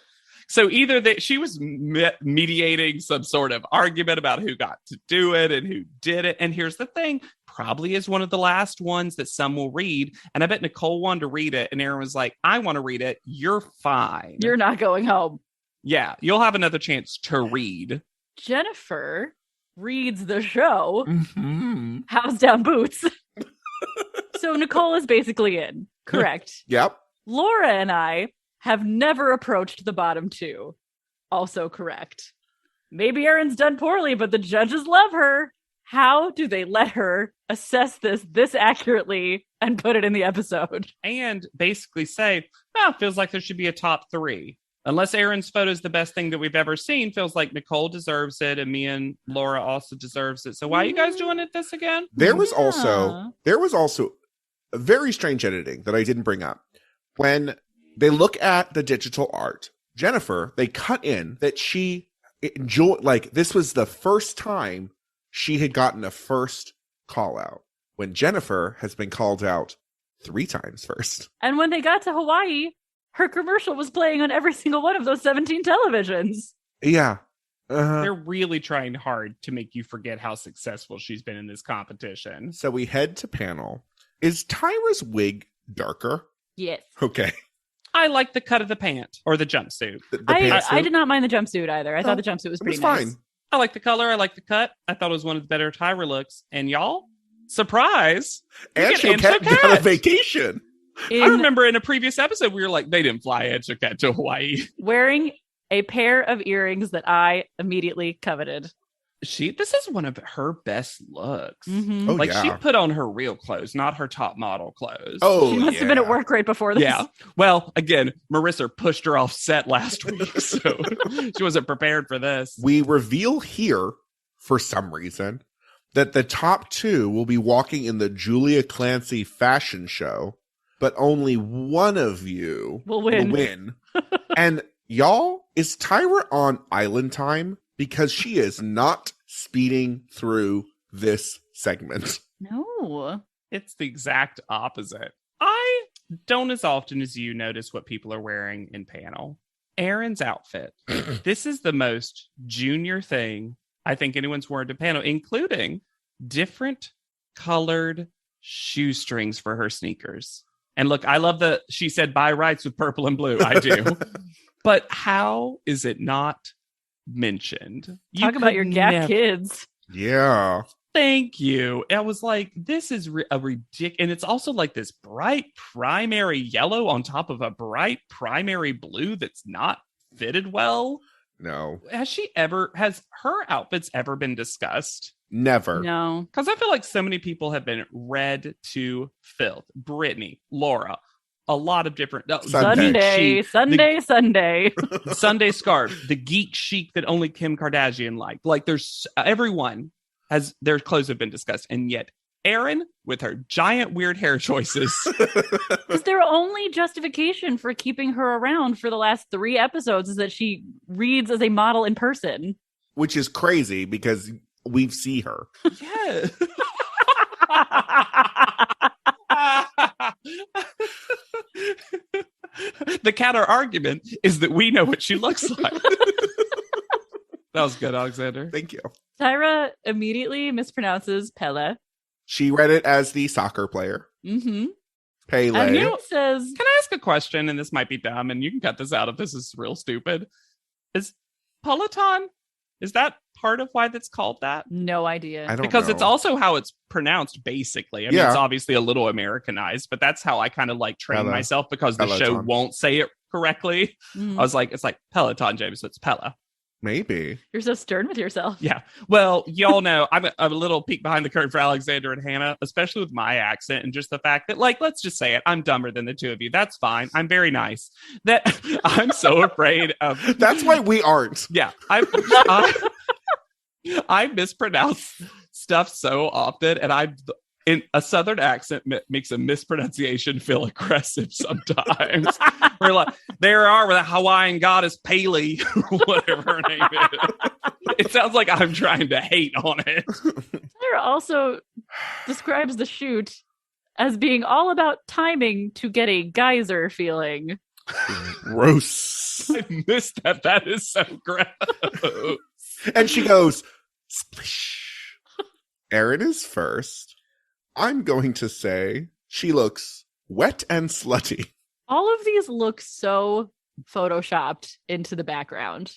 So either that she was mediating some sort of argument about who got to do it and who did it. And here's the thing, probably is one of the last ones that some will read. And I bet Nicole wanted to read it. And Aaron was like, I want to read it. You're fine. You're not going home. Yeah, you'll have another chance to read. Jennifer reads the show, House Down Boots. So Nicole is basically in. Correct. Yep. Laura and I have never approached the bottom 2. Also correct. Maybe Erin's done poorly, but the judges love her. How do they let her assess this accurately and put it in the episode? And basically say, feels like there should be a top 3. Unless Erin's photo is the best thing that we've ever seen, feels like Nicole deserves it, and me and Laura also deserves it. So why are you guys doing it this again? There was also a very strange editing that I didn't bring up. When they look at the digital art, Jennifer, they cut in that she enjoyed, like this was the first time she had gotten a first call out, when Jennifer has been called out 3 times first. And when they got to Hawaii, her commercial was playing on every single one of those 17 televisions. Yeah. They're really trying hard to make you forget how successful she's been in this competition. So we head to panel. Is Tyra's wig darker? Yes. Okay. I like the cut of the pant or the jumpsuit. I did not mind the jumpsuit either. I thought the jumpsuit was pretty nice. Fine. I like the color. I like the cut. I thought it was one of the better Tyra looks. And y'all, surprise. And Choquette got a vacation. I remember in a previous episode, we were like, they didn't fly Ed Choquette to Hawaii. Wearing a pair of earrings that I immediately coveted. This is one of her best looks. Mm-hmm. Oh, she put on her real clothes, not her top model clothes. Oh, she must have been at work right before this. Yeah. Well, again, Marissa pushed her off set last week, so she wasn't prepared for this. We reveal here, for some reason, that the top 2 will be walking in the Julia Clancy fashion show, but only one of you will win. And y'all, is Tyra on island time? Because she is not speeding through this segment. No. It's the exact opposite. I don't as often as you notice what people are wearing in panel. Erin's outfit. This is the most junior thing I think anyone's worn to panel, including different colored shoestrings for her sneakers. And look, I love she said buy rights with purple and blue. I do. But how is it not mentioned? Talk about your Gap kids. Yeah. Thank you. I was like, this is a ridiculous. And it's also like this bright primary yellow on top of a bright primary blue that's not fitted well. No. Has her outfits ever been discussed? Never. No. Because I feel like so many people have been read to filth. Brittany, Laura, a lot of different. Sunday scarf, the geek chic that only Kim Kardashian liked. Like there's everyone has their clothes have been discussed, and yet Erin with her giant weird hair choices. Because their only justification for keeping her around for the last 3 episodes is that she reads as a model in person. Which is crazy because we see her. Yeah. The counter argument is that we know what she looks like. That was good, Alexander. Thank you. Tyra immediately mispronounces Pele. She read it as the soccer player. Mm-hmm. Pele. And it says, can I ask a question? And this might be dumb, and you can cut this out if this is real stupid. Is Peloton, is that part of why that's called that? No idea. I don't because know. It's also how it's pronounced, basically. I mean, it's obviously a little Americanized, but that's how I kind of like train myself because the show won't say it correctly. Mm. I was like, it's like Peloton, James, so it's Pella. Maybe. You're so stern with yourself. Yeah. Well, y'all know I'm a little peek behind the curtain for Alexander and Hannah, especially with my accent and just the fact that, like, let's just say it. I'm dumber than the two of you. That's fine. I'm very nice. That I'm so afraid of. That's why we aren't. Yeah. I mispronounce stuff so often, and in a Southern accent makes a mispronunciation feel aggressive sometimes. We're like, there are the Hawaiian goddess Pele, whatever her name is. It sounds like I'm trying to hate on it. Tyra also describes the shoot as being all about timing to get a geyser feeling. Gross. I missed that. That is so gross. And she goes, splish. Erin is first. I'm going to say she looks wet and slutty. All of these look so photoshopped into the background.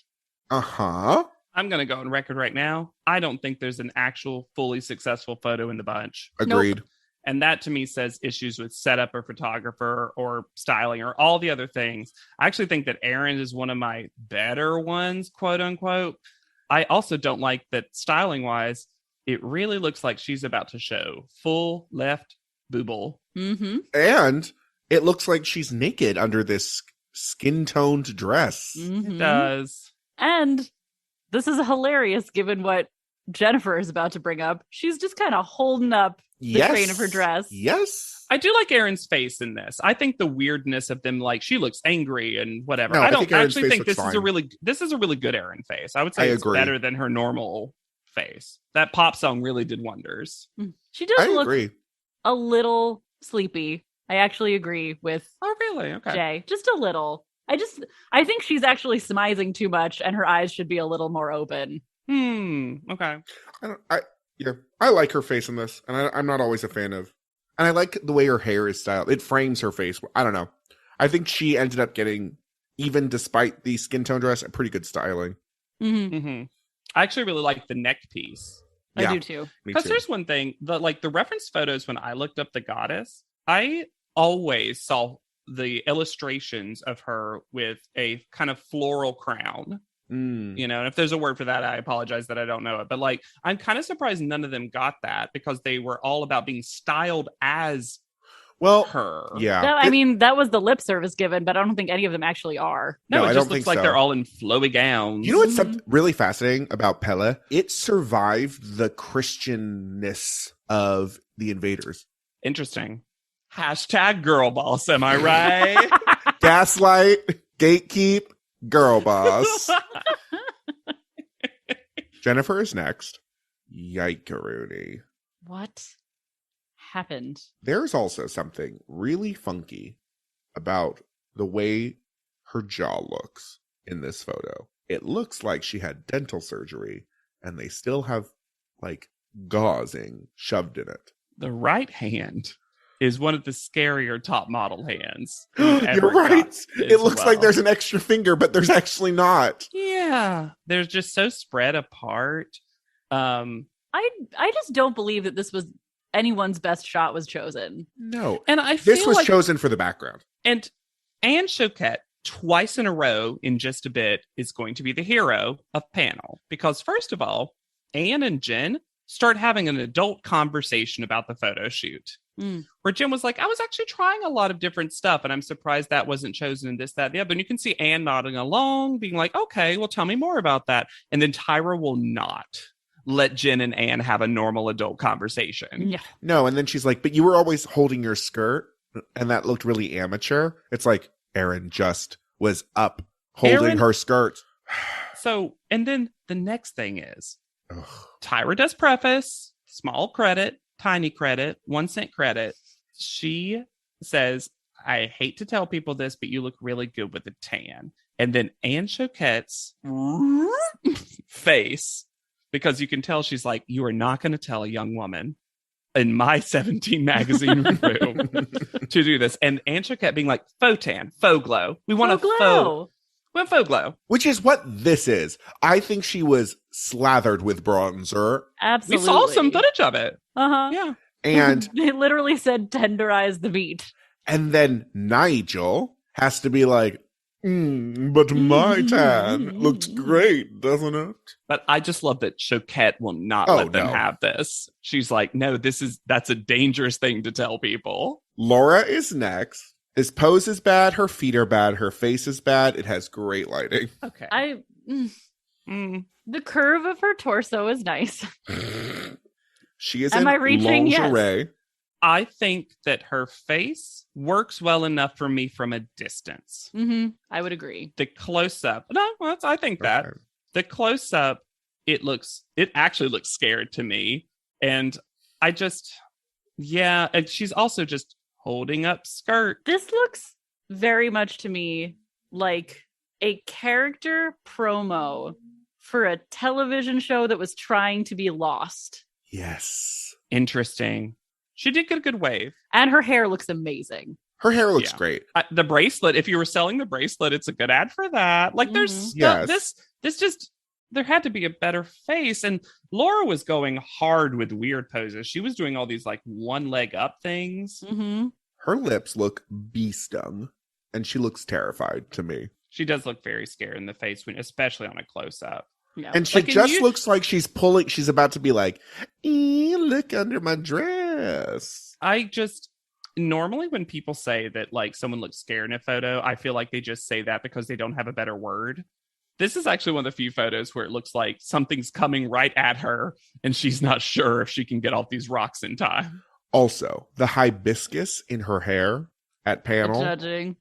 Uh-huh. I'm going to go on record right now. I don't think there's an actual fully successful photo in the bunch. Agreed. Nope. And that to me says issues with setup or photographer or styling or all the other things. I actually think that Erin is one of my better ones, quote unquote. I also don't like that styling wise, it really looks like she's about to show full left booble. Mm-hmm. And it looks like she's naked under this skin-toned dress. Mm-hmm. It does. And this is hilarious given what Jennifer is about to bring up. She's just kind of holding up the train of her dress. Yes. I do like Erin's face in this. I think the weirdness of them, like she looks angry and whatever. No, I don't Erin's actually face think looks this is a really good Erin face. I would say I it's agree. better than her normal face. That pop song really did wonders. She does look agree. a little sleepy. I actually agree with Oh, really? Okay. Jay. Just a little. I think she's actually smizing too much and her eyes should be a little more open. Okay. I like her face in this, and I'm not always a fan of. And I like the way her hair is styled. It frames her face. I don't know. I think she ended up getting, even despite the skin tone dress, a pretty good styling. Mm-hmm. Mm-hmm. I actually really like the neck piece. I do too. Because there's one thing, the reference photos when I looked up the goddess, I always saw the illustrations of her with a kind of floral crown. You know, and if there's a word for that, I apologize that I don't know it. But like, I'm kind of surprised none of them got that because they were all about being styled as her. Yeah. I mean, that was the lip service given, but I don't think any of them actually are. No, I it don't just looks think like so. they're all in flowy gowns. You know what's something really fascinating about Pella? It survived the Christianness of the invaders. Interesting. Hashtag girl boss, am I right? Gaslight, gatekeep, girl boss. Jennifer is next. Yikeroony. What happened? There's also something really funky about the way her jaw looks in this photo. It looks like she had dental surgery and they still have like gauzing shoved in it. The right hand is one of the scarier top model hands. You're right. It looks like there's an extra finger, but there's actually not. Yeah. They're just so spread apart. I just don't believe that this was anyone's best shot was chosen. No. And I feel this was like, chosen for the background. And Anne Choquette, twice in a row in just a bit, is going to be the hero of panel. Because first of all, Anne and Jen start having an adult conversation about the photo shoot. Where Jen was like, I was actually trying a lot of different stuff, and I'm surprised that wasn't chosen in this, that, the other. And you can see Anne nodding along, being like, okay, well, tell me more about that. And then Tyra will not let Jen and Anne have a normal adult conversation. Yeah. No, and then she's like, but you were always holding your skirt, and that looked really amateur. It's like, Erin just was up holding her skirt. So, and then the next thing is, Tyra does preface, small credit, tiny credit, 1 cent credit. She says, I hate to tell people this, but you look really good with a tan. And then Anne Choquette's face, because you can tell she's like, you are not going to tell a young woman in my 17 magazine room to do this. And Anne Choquette being like, faux tan, faux glow. We want Faux a glow. faux glow. Which is what this is. I think she was slathered with bronzer. Absolutely. We saw some footage of it. Uh-huh. Yeah. And They literally said tenderize the meat. and then Nigel has to be like, but my tan looks great, doesn't it? But I just love that Choquette will not Oh, let them no. have this. She's like, no, that's a dangerous thing to tell people. Laura is next. His pose is bad. Her feet are bad. Her face is bad. It has great lighting. Okay. The curve of her torso is nice. She is Am in I reaching? lingerie. Yes. I think that her face works well enough for me from a distance. Mm-hmm. I would agree. The close up, I think that Okay. the close up, it actually looks scared to me, and I just, and she's also just holding up skirt. This looks very much to me like a character promo for a television show that was trying to be Lost. Yes. Interesting. She did get a good wave. And her hair looks amazing. Her hair looks Yeah. great. The bracelet, if you were selling the bracelet, it's a good ad for that. Like there's stuff, Yes. this just, there had to be a better face. And Laura was going hard with weird poses. She was doing all these like one leg up things. Mm-hmm. Her lips look bee-stung, and she looks terrified to me. She does look very scared in the face, especially on a close up. Yeah. And she Like, and just you- looks like she's about to be like, look under my dress. I just, normally when people say that like someone looks scared in a photo, I feel like they just say that because they don't have a better word. This is actually one of the few photos where it looks like something's coming right at her and she's not sure if she can get off these rocks in time. Also, the hibiscus in her hair at panel. Judging.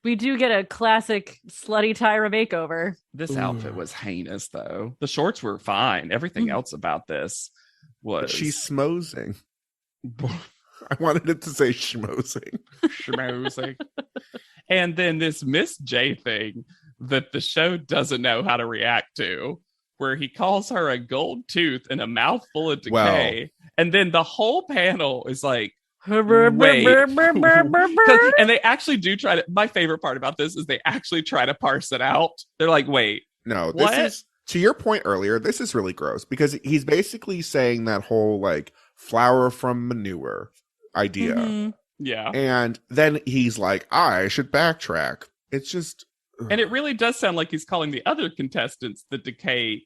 We do get a classic slutty Tyra makeover. This outfit was heinous, though. The shorts were fine. Everything Mm. else about this was... She's schmozing. I wanted it to say schmozing. schmoozing. And then this Miss J thing that the show doesn't know how to react to, where he calls her a gold tooth and a mouthful of decay. And then the whole panel is like, wait. 'Cause- and they actually do try to, my favorite part about this is they actually try to parse it out. They're like, wait, No, this what? is, to your point earlier, this is really gross because he's basically saying that whole like flour from manure idea. Mm-hmm. Yeah. And then he's like, I should backtrack. It's just. And it really does sound like he's calling the other contestants the decay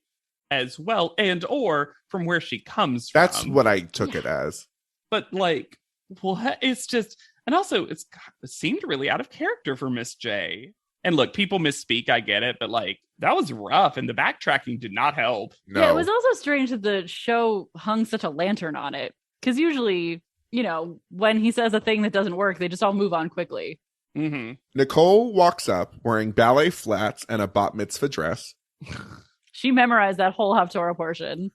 as well, and or from where she comes from. That's what I took it as. But like, what? It's just, and also it seemed really out of character for Miss J. And look, people misspeak, I get it, but like that was rough, and the backtracking did not help. No. Yeah, it was also strange that the show hung such a lantern on it. Because usually, you know, when he says a thing that doesn't work, they just all move on quickly. Mm-hmm. Nicole walks up wearing ballet flats and a bat mitzvah dress. She memorized that whole Haftorah portion.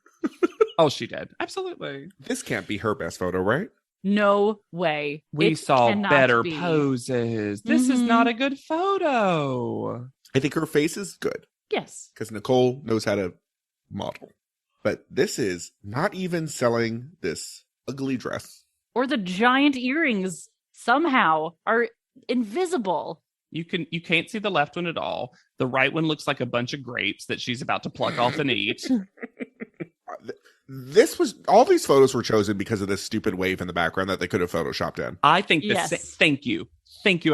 Oh, she did. Absolutely. This can't be her best photo, right? No way. We It saw cannot better be. poses. This is Mhm. not a good photo. I think her face is good Yes. because Nicole knows how to model. But this is not even selling this ugly dress. Or the giant earrings somehow are invisible. You can't see the left one at all. The right one looks like a bunch of grapes that she's about to pluck off and eat. This was all these photos were chosen because of this stupid wave in the background that they could have photoshopped in. I think Yes. thank you,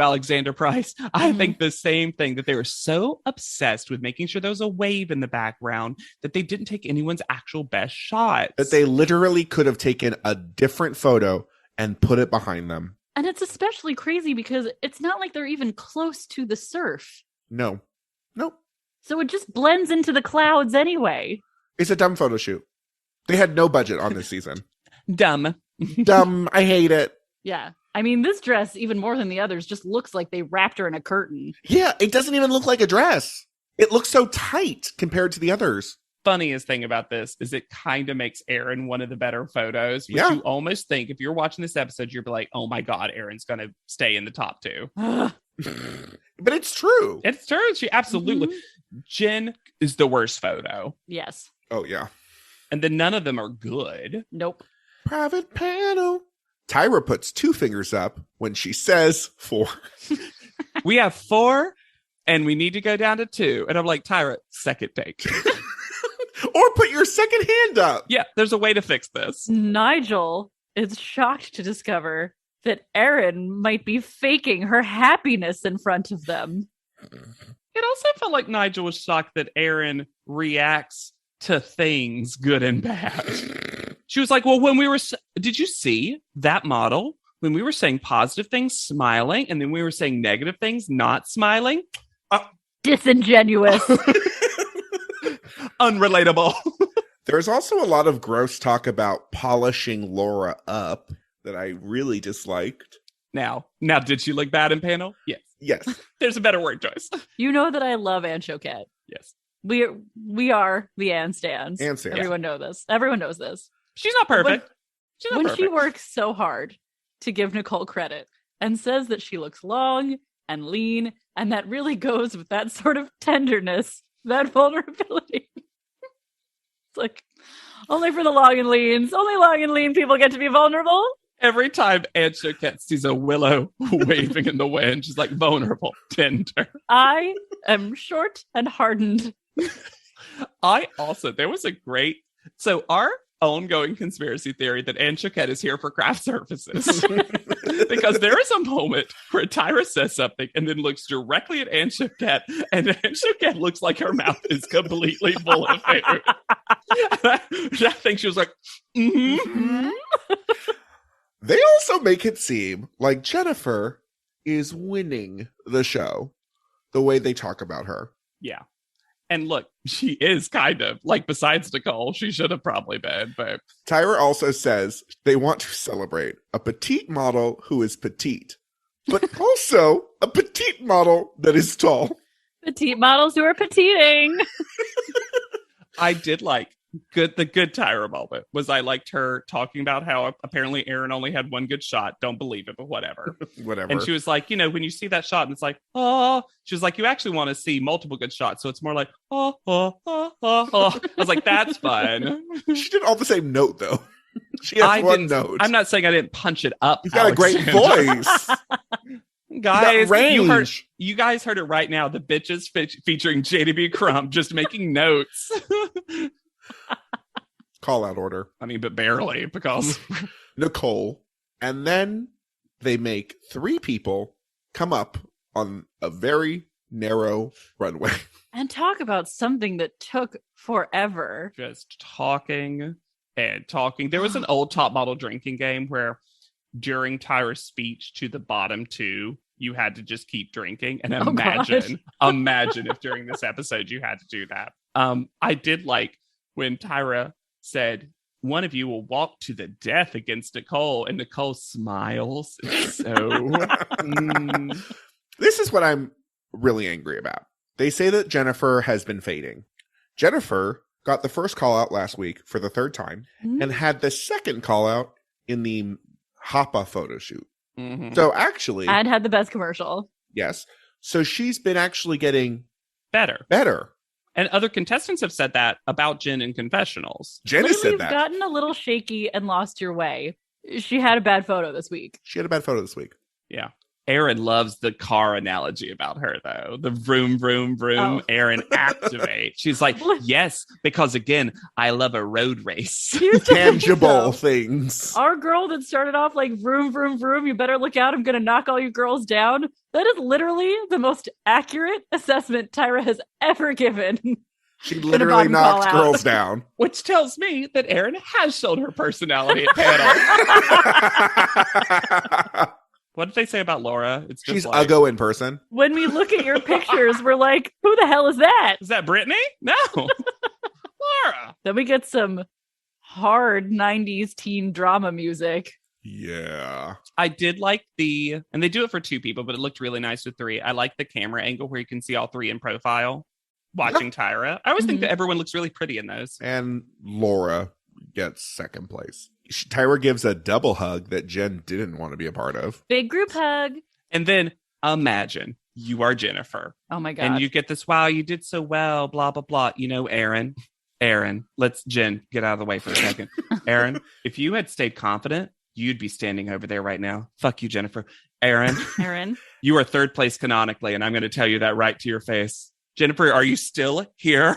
Alexander Price. I Mhm. think the same thing, that they were so obsessed with making sure there was a wave in the background that they didn't take anyone's actual best shots. That they literally could have taken a different photo and put it behind them. And it's especially crazy because it's not like they're even close to the surf. No. Nope. So it just blends into the clouds anyway. It's a dumb photo shoot. They had no budget on this season. Dumb. Dumb. I hate it. Yeah. I mean, this dress, even more than the others, just looks like they wrapped her in a curtain. Yeah, it doesn't even look like a dress. It looks so tight compared to the others. Funniest thing about this is it kind of makes Aaron one of the better photos, which Yeah. you almost think if you're watching this episode, you're like, oh my God, Aaron's going to stay in the top 2. But it's true. It's true. She absolutely. Jen is the worst photo. Yes. Oh, yeah. And then none of them are good. Nope. Private panel. Tyra puts 2 fingers up when she says 4. We have 4 and we need to go down to 2. And I'm like, Tyra, second take. Or put your second hand up. Yeah, there's a way to fix this. Nigel is shocked to discover that Erin might be faking her happiness in front of them. It also felt like Nigel was shocked that Aaron reacts to things good and bad. She was like, well, when we were, did you see that model? When we were saying positive things, smiling, and then we were saying negative things, not smiling? Disingenuous. Unrelatable. There's also a lot of gross talk about polishing Laura up that I really disliked. Now, did she look bad in panel? Yes. Yes. There's a better word choice. You know that I love Anne Choquette. Yes. We are the Anne stans. Anne stans. Everyone knows this. Everyone knows this. She's not perfect. When she works so hard to give Nicole credit and says that she looks long and lean, and that really goes with that sort of tenderness, that vulnerability. It's like, only for the long and leans. Only long and lean people get to be vulnerable. Every time Anne Choquette sees a willow waving in the wind, she's like, vulnerable, tender. I am short and hardened. There was a great, so our ongoing conspiracy theory that Anne Choquette is here for craft services. Because there is a moment where Tyra says something and then looks directly at Anne Choquette, and Anne Choquette looks like her mouth is completely full of food. I think she was like, mm-hmm. They also make it seem like Jennifer is winning the show the way they talk about her. Yeah. And look, she is kind of, like, besides Nicole, she should have probably been, but... Tyra also says they want to celebrate a petite model who is petite, but also a petite model that is tall. Petite models who are petiting. I did like the good Tyra moment was I liked her talking about how apparently Aaron only had one good shot. Don't believe it, but whatever. Whatever. And she was like, when you see that shot and it's like, oh, she was like, you actually want to see multiple good shots. So it's more like, oh. I was like, that's fun. She did all the same note though. She has one note. I'm not saying I didn't punch it up. You've got a great voice. Guys, you guys heard it right now. The bitches featuring JDB Crump just making notes. Call out order. I mean, but barely, because Nicole. And then they make 3 people come up on a very narrow runway. And talk about something that took forever. Just talking and talking. There was an old top model drinking game where during Tyra's speech to the bottom 2, you had to just keep drinking. And imagine if during this episode you had to do that. I did like when Tyra said, one of you will walk to the death against Nicole, and Nicole smiles. It's so... This is what I'm really angry about. They say that Jennifer has been fading. Jennifer got the first call out last week for the 3rd time and had the second call out in the Hoppa photo shoot. Mm-hmm. So actually... And had the best commercial. Yes. So she's been actually getting... Better. And other contestants have said that about Jen in confessionals. Jen has said You've that. gotten a little shaky and lost your way. She had a bad photo this week. Yeah. Aaron loves the car analogy about her, though. The vroom, vroom, vroom. Oh. Aaron activate. She's like, yes, because again, I love a road race. Tangible things. Our girl that started off like vroom, vroom, vroom, you better look out, I'm going to knock all you girls down. That is literally the most accurate assessment Tyra has ever given. She literally knocked girls down. Which tells me that Aaron has shown her personality at panel. What did they say about Laura? It's just she's uggo in person. When we look at your pictures, we're like, who the hell is that? Is that Brittany? No. Laura. Then we get some hard 90s teen drama music. Yeah. I did like and they do it for 2 people, but it looked really nice with 3. I like the camera angle where you can see all 3 in profile watching Tyra. I always think that everyone looks really pretty in those. And Laura gets second place. Tyra gives a double hug that Jen didn't want to be a part of. Big group hug. And then imagine you are Jennifer. Oh my God. And you get this, wow, you did so well, blah, blah, blah. You know, Aaron, let's Jen get out of the way for a second. Aaron, if you had stayed confident, you'd be standing over there right now. Fuck you, Jennifer. Aaron, you are 3rd place canonically, and I'm going to tell you that right to your face. Jennifer, are you still here?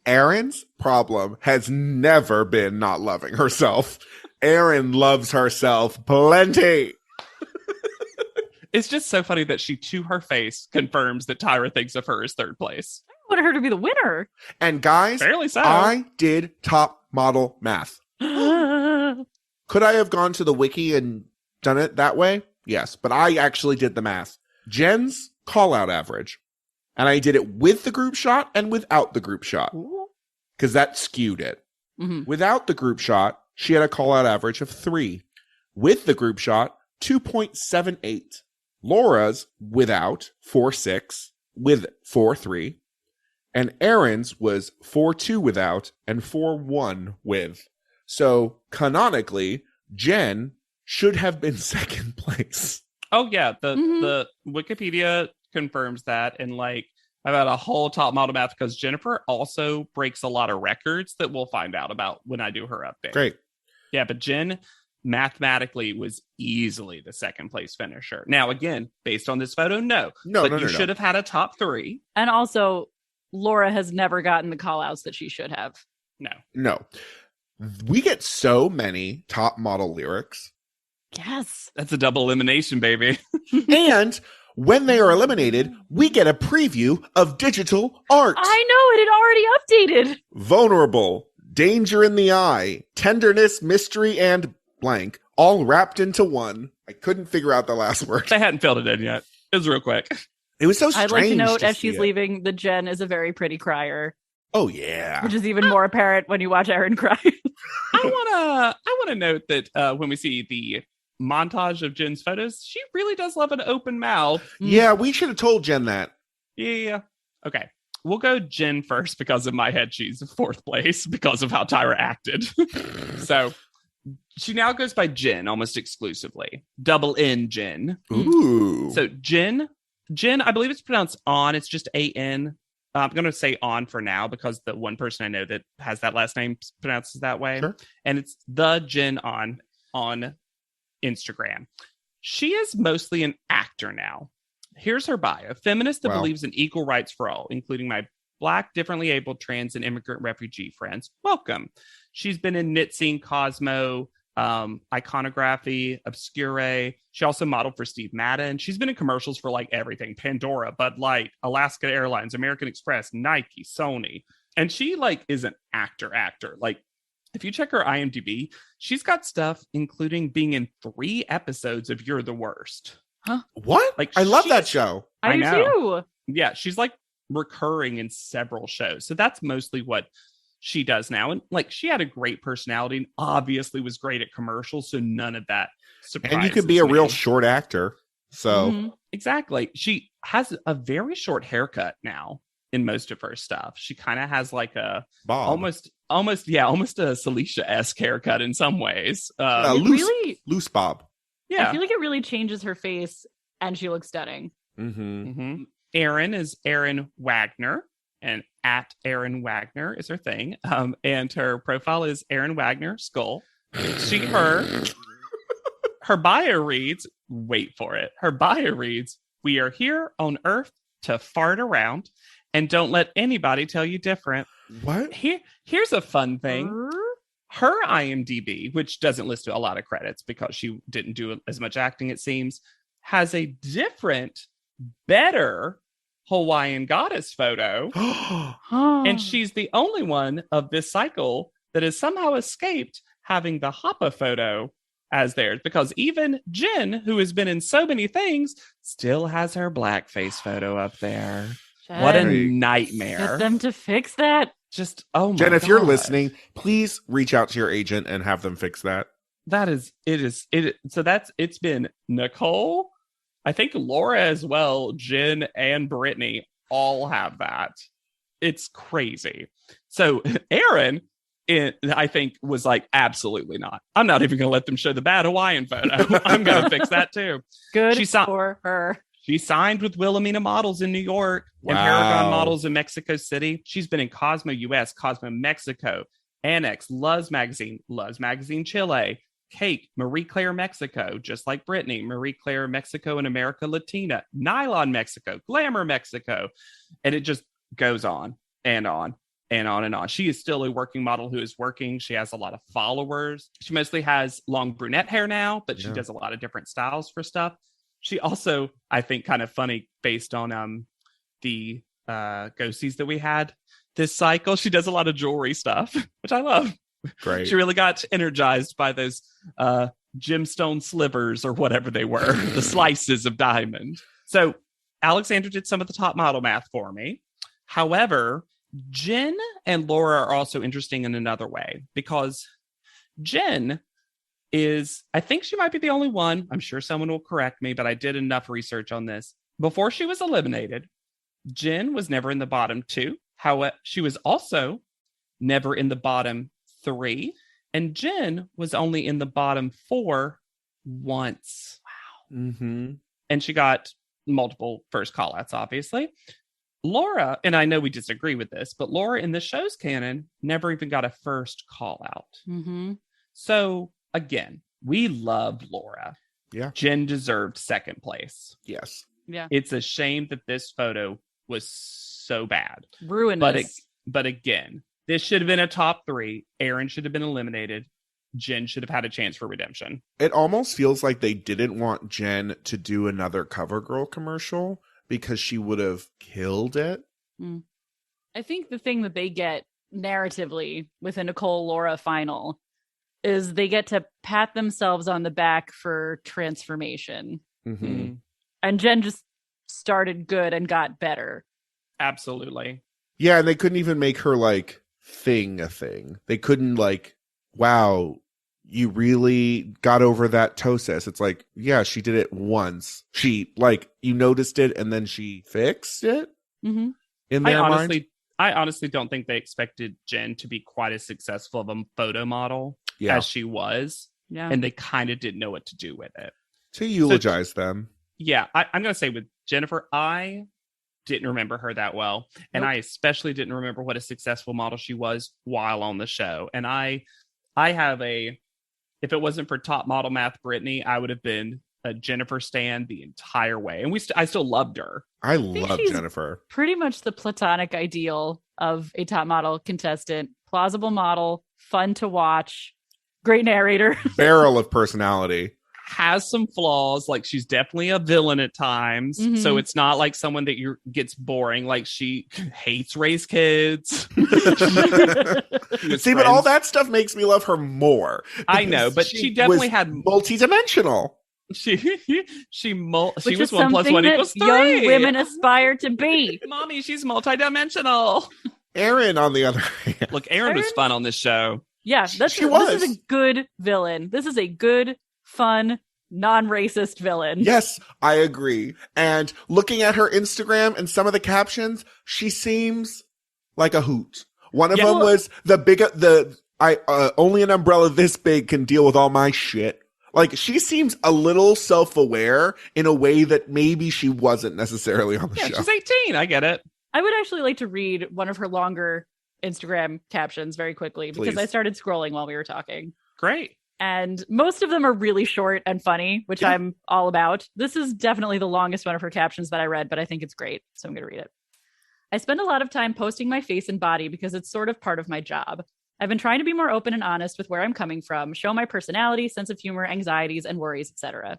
Erin's problem has never been not loving herself. Erin loves herself plenty. It's just so funny that she, to her face, confirms that Tyra thinks of her as 3rd place. I wanted her to be the winner. And guys, fairly so. I did top model math. Could I have gone to the wiki and done it that way? Yes, but I actually did the math. Jen's call out average. And I did it with the group shot and without the group shot. Because that skewed it. Without the group shot, she had a call out average of 3. With the group shot, 2.78. Laura's without 4.6, with 4.3. And Erin's was 4.2 without and 4.1 with. So canonically, Jen should have been second place. Oh yeah, the Wikipedia confirms that, and like I've had a whole top model math because Jennifer also breaks a lot of records that we'll find out about when I do her update. Great. Yeah, but Jen mathematically was easily the 2nd place finisher. Now again, based on this photo, no. You should have had a top 3. And also, Laura has never gotten the call outs that she should have. No. We get so many top model lyrics. Yes. That's a double elimination, baby. And when they are eliminated, we get a preview of digital art. I know, it had already updated. Vulnerable, danger in the eye, tenderness, mystery, and blank, all wrapped into one. I couldn't figure out the last word. They hadn't filled it in yet. It was real quick. It was so strange. I'd like to note, as she's leaving, that Jen is a very pretty crier. Oh, yeah. Which is even more apparent when you watch Erin cry. I want to note that when we see the montage of Jen's photos, she really does love an open mouth. Yeah, we should have told Jen that. Yeah. Okay. We'll go Jen first because in my head she's 4th place because of how Tyra acted. So she now goes by Jen almost exclusively. Double N Jen. Ooh. So Jen, I believe it's pronounced on. It's just A-N. I'm going to say on for now because the one person I know that has that last name pronounces that way. Sure. And it's the Jen on Instagram. She is mostly an actor now. Here's her bio. Feminist that believes in equal rights for all, including my Black, differently abled, trans, and immigrant refugee friends. Welcome. She's been in Knit Scene, Cosmo, Iconography, Obscure. She also modeled for Steve Madden. She's been in commercials for like everything: Pandora, Bud Light, Alaska Airlines, American Express, Nike, Sony. And she like is an actor. Like if you check her IMDb, she's got stuff including being in 3 episodes of You're the Worst. Huh? What? Like I love that show. I do too. Yeah, she's like recurring in several shows. So that's mostly what she does now. And like she had a great personality and obviously was great at commercials. So none of that surprises And you could be a me. real short actor. So Exactly. She has a very short haircut now in most of her stuff. She kind of has like a Bob. almost a Celicia-esque haircut in some ways. Loose Bob. Yeah. I feel like it really changes her face and she looks stunning. Erin is Erin Wagner, and at Erin Wagner is her thing. And her profile is Erin Wagner Skull. Her bio reads, wait for it. Her bio reads, we are here on Earth to fart around and don't let anybody tell you different. What? Here's a fun thing. Her IMDb, which doesn't list a lot of credits because she didn't do as much acting, it seems, has a different, better Hawaiian goddess photo. And she's the only one of this cycle that has somehow escaped having the Hapa photo as theirs, because even Jen, who has been in so many things, still has her blackface photo up there. Jen, what a nightmare. get them to fix that. Just, oh my Jen, if you're gosh. listening, please reach out to your agent and have them fix that. It's been Nicole, I think Laura as well, Jen and Brittany all have that. It's crazy. So Aaron, I think, was like, absolutely not. I'm not even going to let them show the bad Hawaiian photo. I'm going to fix that too. Good for her. She signed with Wilhelmina Models in New York and Wow. Paragon Models in Mexico City. She's been in Cosmo US, Cosmo Mexico, Annex, Luz Magazine Chile, Cake, Marie Claire Mexico, just like Brittany, Marie Claire Mexico and America Latina, Nylon Mexico, Glamour Mexico. And it just goes on and on and on and on. She is still a working model who is working. She has a lot of followers. She mostly has long brunette hair now, but she does a lot of different styles for stuff. She also, I think, kind of funny based on the ghosties that we had this cycle. She does a lot of jewelry stuff, which I love. Great. She really got energized by those gemstone slivers or whatever they were, the slices of diamond. So Alexandra did some of the top model math for me. However, Jen and Laura are also interesting in another way, because Jen is, I think she might be the only one, I'm sure someone will correct me, but I did enough research on this. Before she was eliminated, Jen was never in the bottom 2. However, she was also never in the bottom 3. And Jen was only in the bottom 4 once. Wow. Mm-hmm. And she got multiple first call-outs, obviously. Laura, and I know we disagree with this, but Laura in the show's canon never even got a first call-out. Mm-hmm. So, again, we love Laura. Yeah. Jen deserved second place. Yes. Yeah. It's a shame that this photo was so bad. Ruinous. But again, this should have been a top 3. Aaron should have been eliminated. Jen should have had a chance for redemption. It almost feels like they didn't want Jen to do another CoverGirl commercial because she would have killed it. I think the thing that they get narratively with a Nicole Laura final is they get to pat themselves on the back for transformation. Mm-hmm. And Jen just started good and got better. Absolutely. Yeah, and they couldn't even make her like a thing. They couldn't like, wow, you really got over that ptosis. It's like, yeah, she did it once. She like, you noticed it and then she fixed it. Mm-hmm. In their mind. I honestly don't think they expected Jen to be quite as successful of a photo model as she was. Yeah. And they kind of didn't know what to do with it. To eulogize them. Yeah, I'm going to say with Jennifer, I didn't remember her that well. And I especially didn't remember what a successful model she was while on the show. And I have if it wasn't for top model math Brittany, I would have been a Jennifer stan the entire way. And I still loved her. I love Jennifer. Pretty much the platonic ideal of a top model contestant. Plausible model, fun to watch, great narrator. Barrel of personality. Has some flaws, like she's definitely a villain at times. Mm-hmm. So it's not like someone that gets boring, like she hates race kids. See, but all that stuff makes me love her more. I know, but she definitely had multidimensional. She Which was is 1 plus 1 equals 3. Young women aspire to be. Mommy, she's multidimensional. Aaron, on the other hand. Look, Aaron was fun on this show. Yeah, this is a good villain. This is a good, fun, non-racist villain. Yes, I agree. And looking at her Instagram and some of the captions, she seems like a hoot. One of them was only an umbrella this big can deal with all my shit. Like, she seems a little self-aware in a way that maybe she wasn't necessarily on the show. She's 18. I get it. I would actually like to read one of her longer Instagram captions very quickly because Please. I started scrolling while we were talking. Great. And most of them are really short and funny, which I'm all about. This is definitely the longest one of her captions that I read, but I think it's great, so I'm going to read it. I spend a lot of time posting my face and body because it's sort of part of my job. I've been trying to be more open and honest with where I'm coming from, show my personality, sense of humor, anxieties, and worries, etc.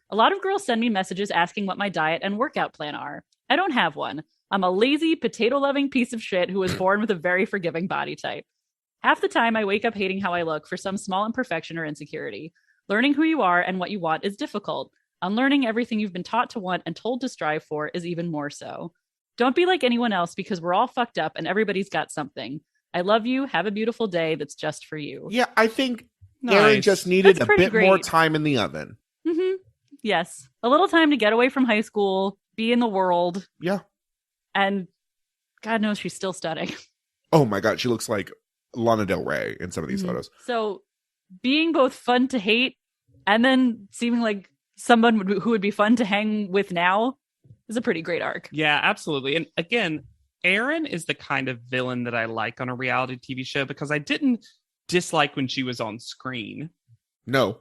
A lot of girls send me messages asking what my diet and workout plan are. I don't have one. I'm a lazy, potato-loving piece of shit who was born with a very forgiving body type. Half the time, I wake up hating how I look for some small imperfection or insecurity. Learning who you are and what you want is difficult. Unlearning everything you've been taught to want and told to strive for is even more so. Don't be like anyone else because we're all fucked up and everybody's got something. I love you. Have a beautiful day. That's just for you. Yeah, I think Aaron just needed a bit more time in the oven. Mm-hmm. Yes. A little time to get away from high school, be in the world. Yeah. And God knows she's still stunning. Oh my God. She looks like Lana Del Rey in some of these photos. So being both fun to hate and then seeming like someone who would be fun to hang with now is a pretty great arc. Yeah, absolutely. And again, Erin is the kind of villain that I like on a reality TV show because I didn't dislike when she was on screen. No.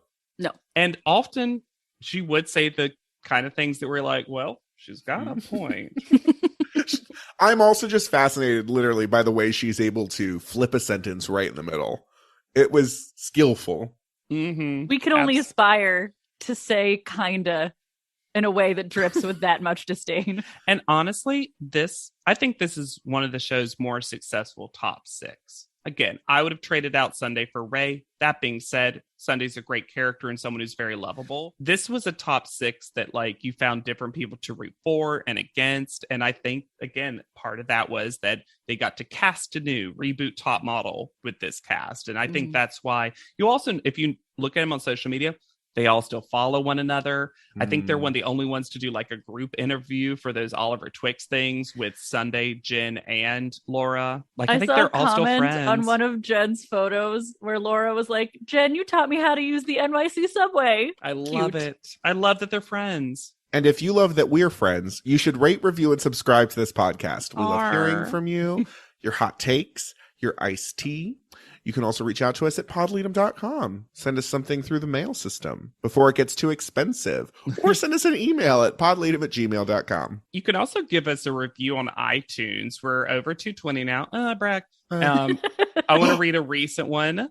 And often she would say the kind of things that were like, well, she's got a point. I'm also just fascinated literally by the way she's able to flip a sentence right in the middle. It was skillful. Mm-hmm. We can only aspire to say kinda in a way that drips with that much disdain. And honestly, I think this is one of the show's more successful top 6. Again, I would have traded out Sunday for Ray. That being said, Sunday's a great character and someone who's very lovable. This was a top 6 that like you found different people to root for and against. And I think, again, part of that was that they got to cast a new reboot Top Model with this cast. And I think that's why you also, if you look at them on social media, they all still follow one another. I think they're one of the only ones to do like a group interview for those Oliver Twix things with Sunday, Jen, and Laura. Like I think they're all still friends. On one of Jen's photos where Laura was like, Jen, you taught me how to use the NYC subway. I love it. I love that they're friends. And if you love that we're friends, you should rate, review, and subscribe to this podcast. We love hearing from you, your hot takes, your iced tea. You can also reach out to us at podleadum.com. Send us something through the mail system before it gets too expensive. Or send us an email at podleadum@gmail.com. You can also give us a review on iTunes. We're over 220 now. Brag. I want to read a recent one.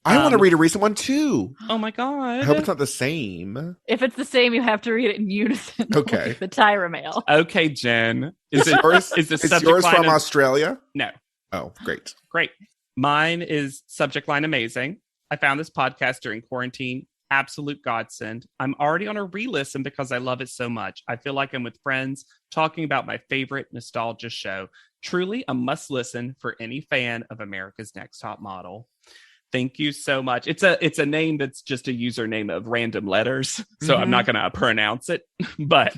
I want to read a recent one too. Oh my God. I hope it's not the same. If it's the same, you have to read it in unison. Okay. Like the Tyra mail. Okay, Jen. Is yours from Australia? No. Oh, great. Great. Mine is subject line amazing. I found this podcast during quarantine. Absolute godsend. I'm already on a re-listen because I love it so much. I feel like I'm with friends talking about my favorite nostalgia show. Truly a must listen for any fan of America's Next Top Model. Thank you so much. It's a name that's just a username of random letters, so I'm not going to pronounce it, but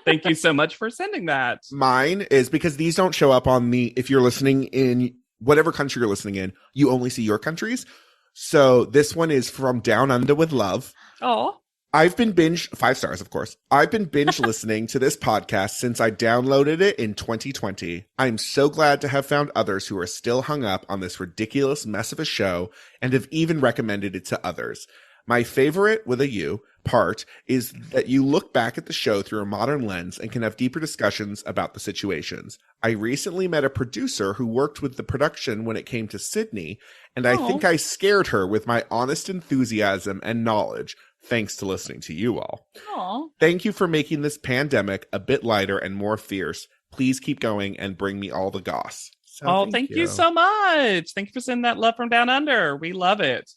thank you so much for sending that. Mine is because these don't show up on if you're listening in whatever country you're listening in, you only see your countries. So this one is from Down Under with Love. Oh. I've been 5 stars, of course. I've been binge listening to this podcast since I downloaded it in 2020. I'm so glad to have found others who are still hung up on this ridiculous mess of a show and have even recommended it to others. My favorite, with a U, part is that you look back at the show through a modern lens and can have deeper discussions about the situations. I recently met a producer who worked with the production when it came to Sydney, and I think I scared her with my honest enthusiasm and knowledge. Thanks to listening to you all. Aww. Thank you for making this pandemic a bit lighter and more fierce. Please keep going and bring me all the goss. So thank you so much. Thank you for sending that love from Down Under. We love it.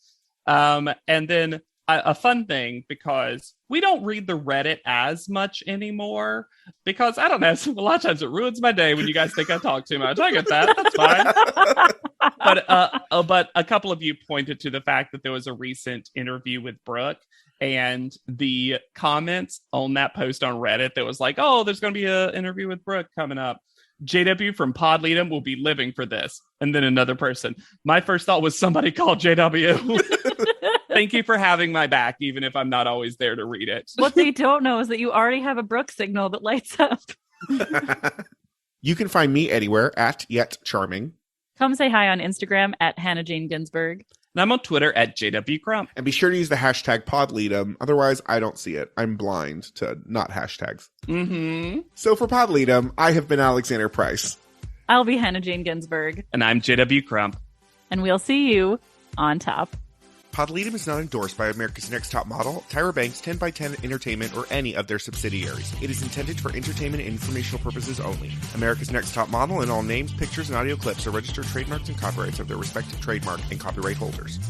And then a fun thing, because we don't read the Reddit as much anymore, because I don't know, a lot of times it ruins my day when you guys think I talk too much. I get that. That's fine. But a couple of you pointed to the fact that there was a recent interview with Brooke, and the comments on that post on Reddit that was like, oh, there's going to be an interview with Brooke coming up. JW from Podleadum will be living for this. And then another person. My first thought was somebody called JW. Thank you for having my back, even if I'm not always there to read it. What they don't know is that you already have a Brooke signal that lights up. You can find me anywhere at Yet Charming. Come say hi on Instagram at Hannah Jane Ginsburg. And I'm on Twitter at JW Crump. And be sure to use the hashtag Podleadum. Otherwise, I don't see it. I'm blind to not hashtags. Mm-hmm. So for Podleadum, I have been Alexander Price. I'll be Hannah Jane Ginsburg. And I'm JW Crump. And we'll see you on top. Podleadum is not endorsed by America's Next Top Model, Tyra Banks, 10x10 Entertainment, or any of their subsidiaries. It is intended for entertainment and informational purposes only. America's Next Top Model and all names, pictures, and audio clips are registered trademarks and copyrights of their respective trademark and copyright holders.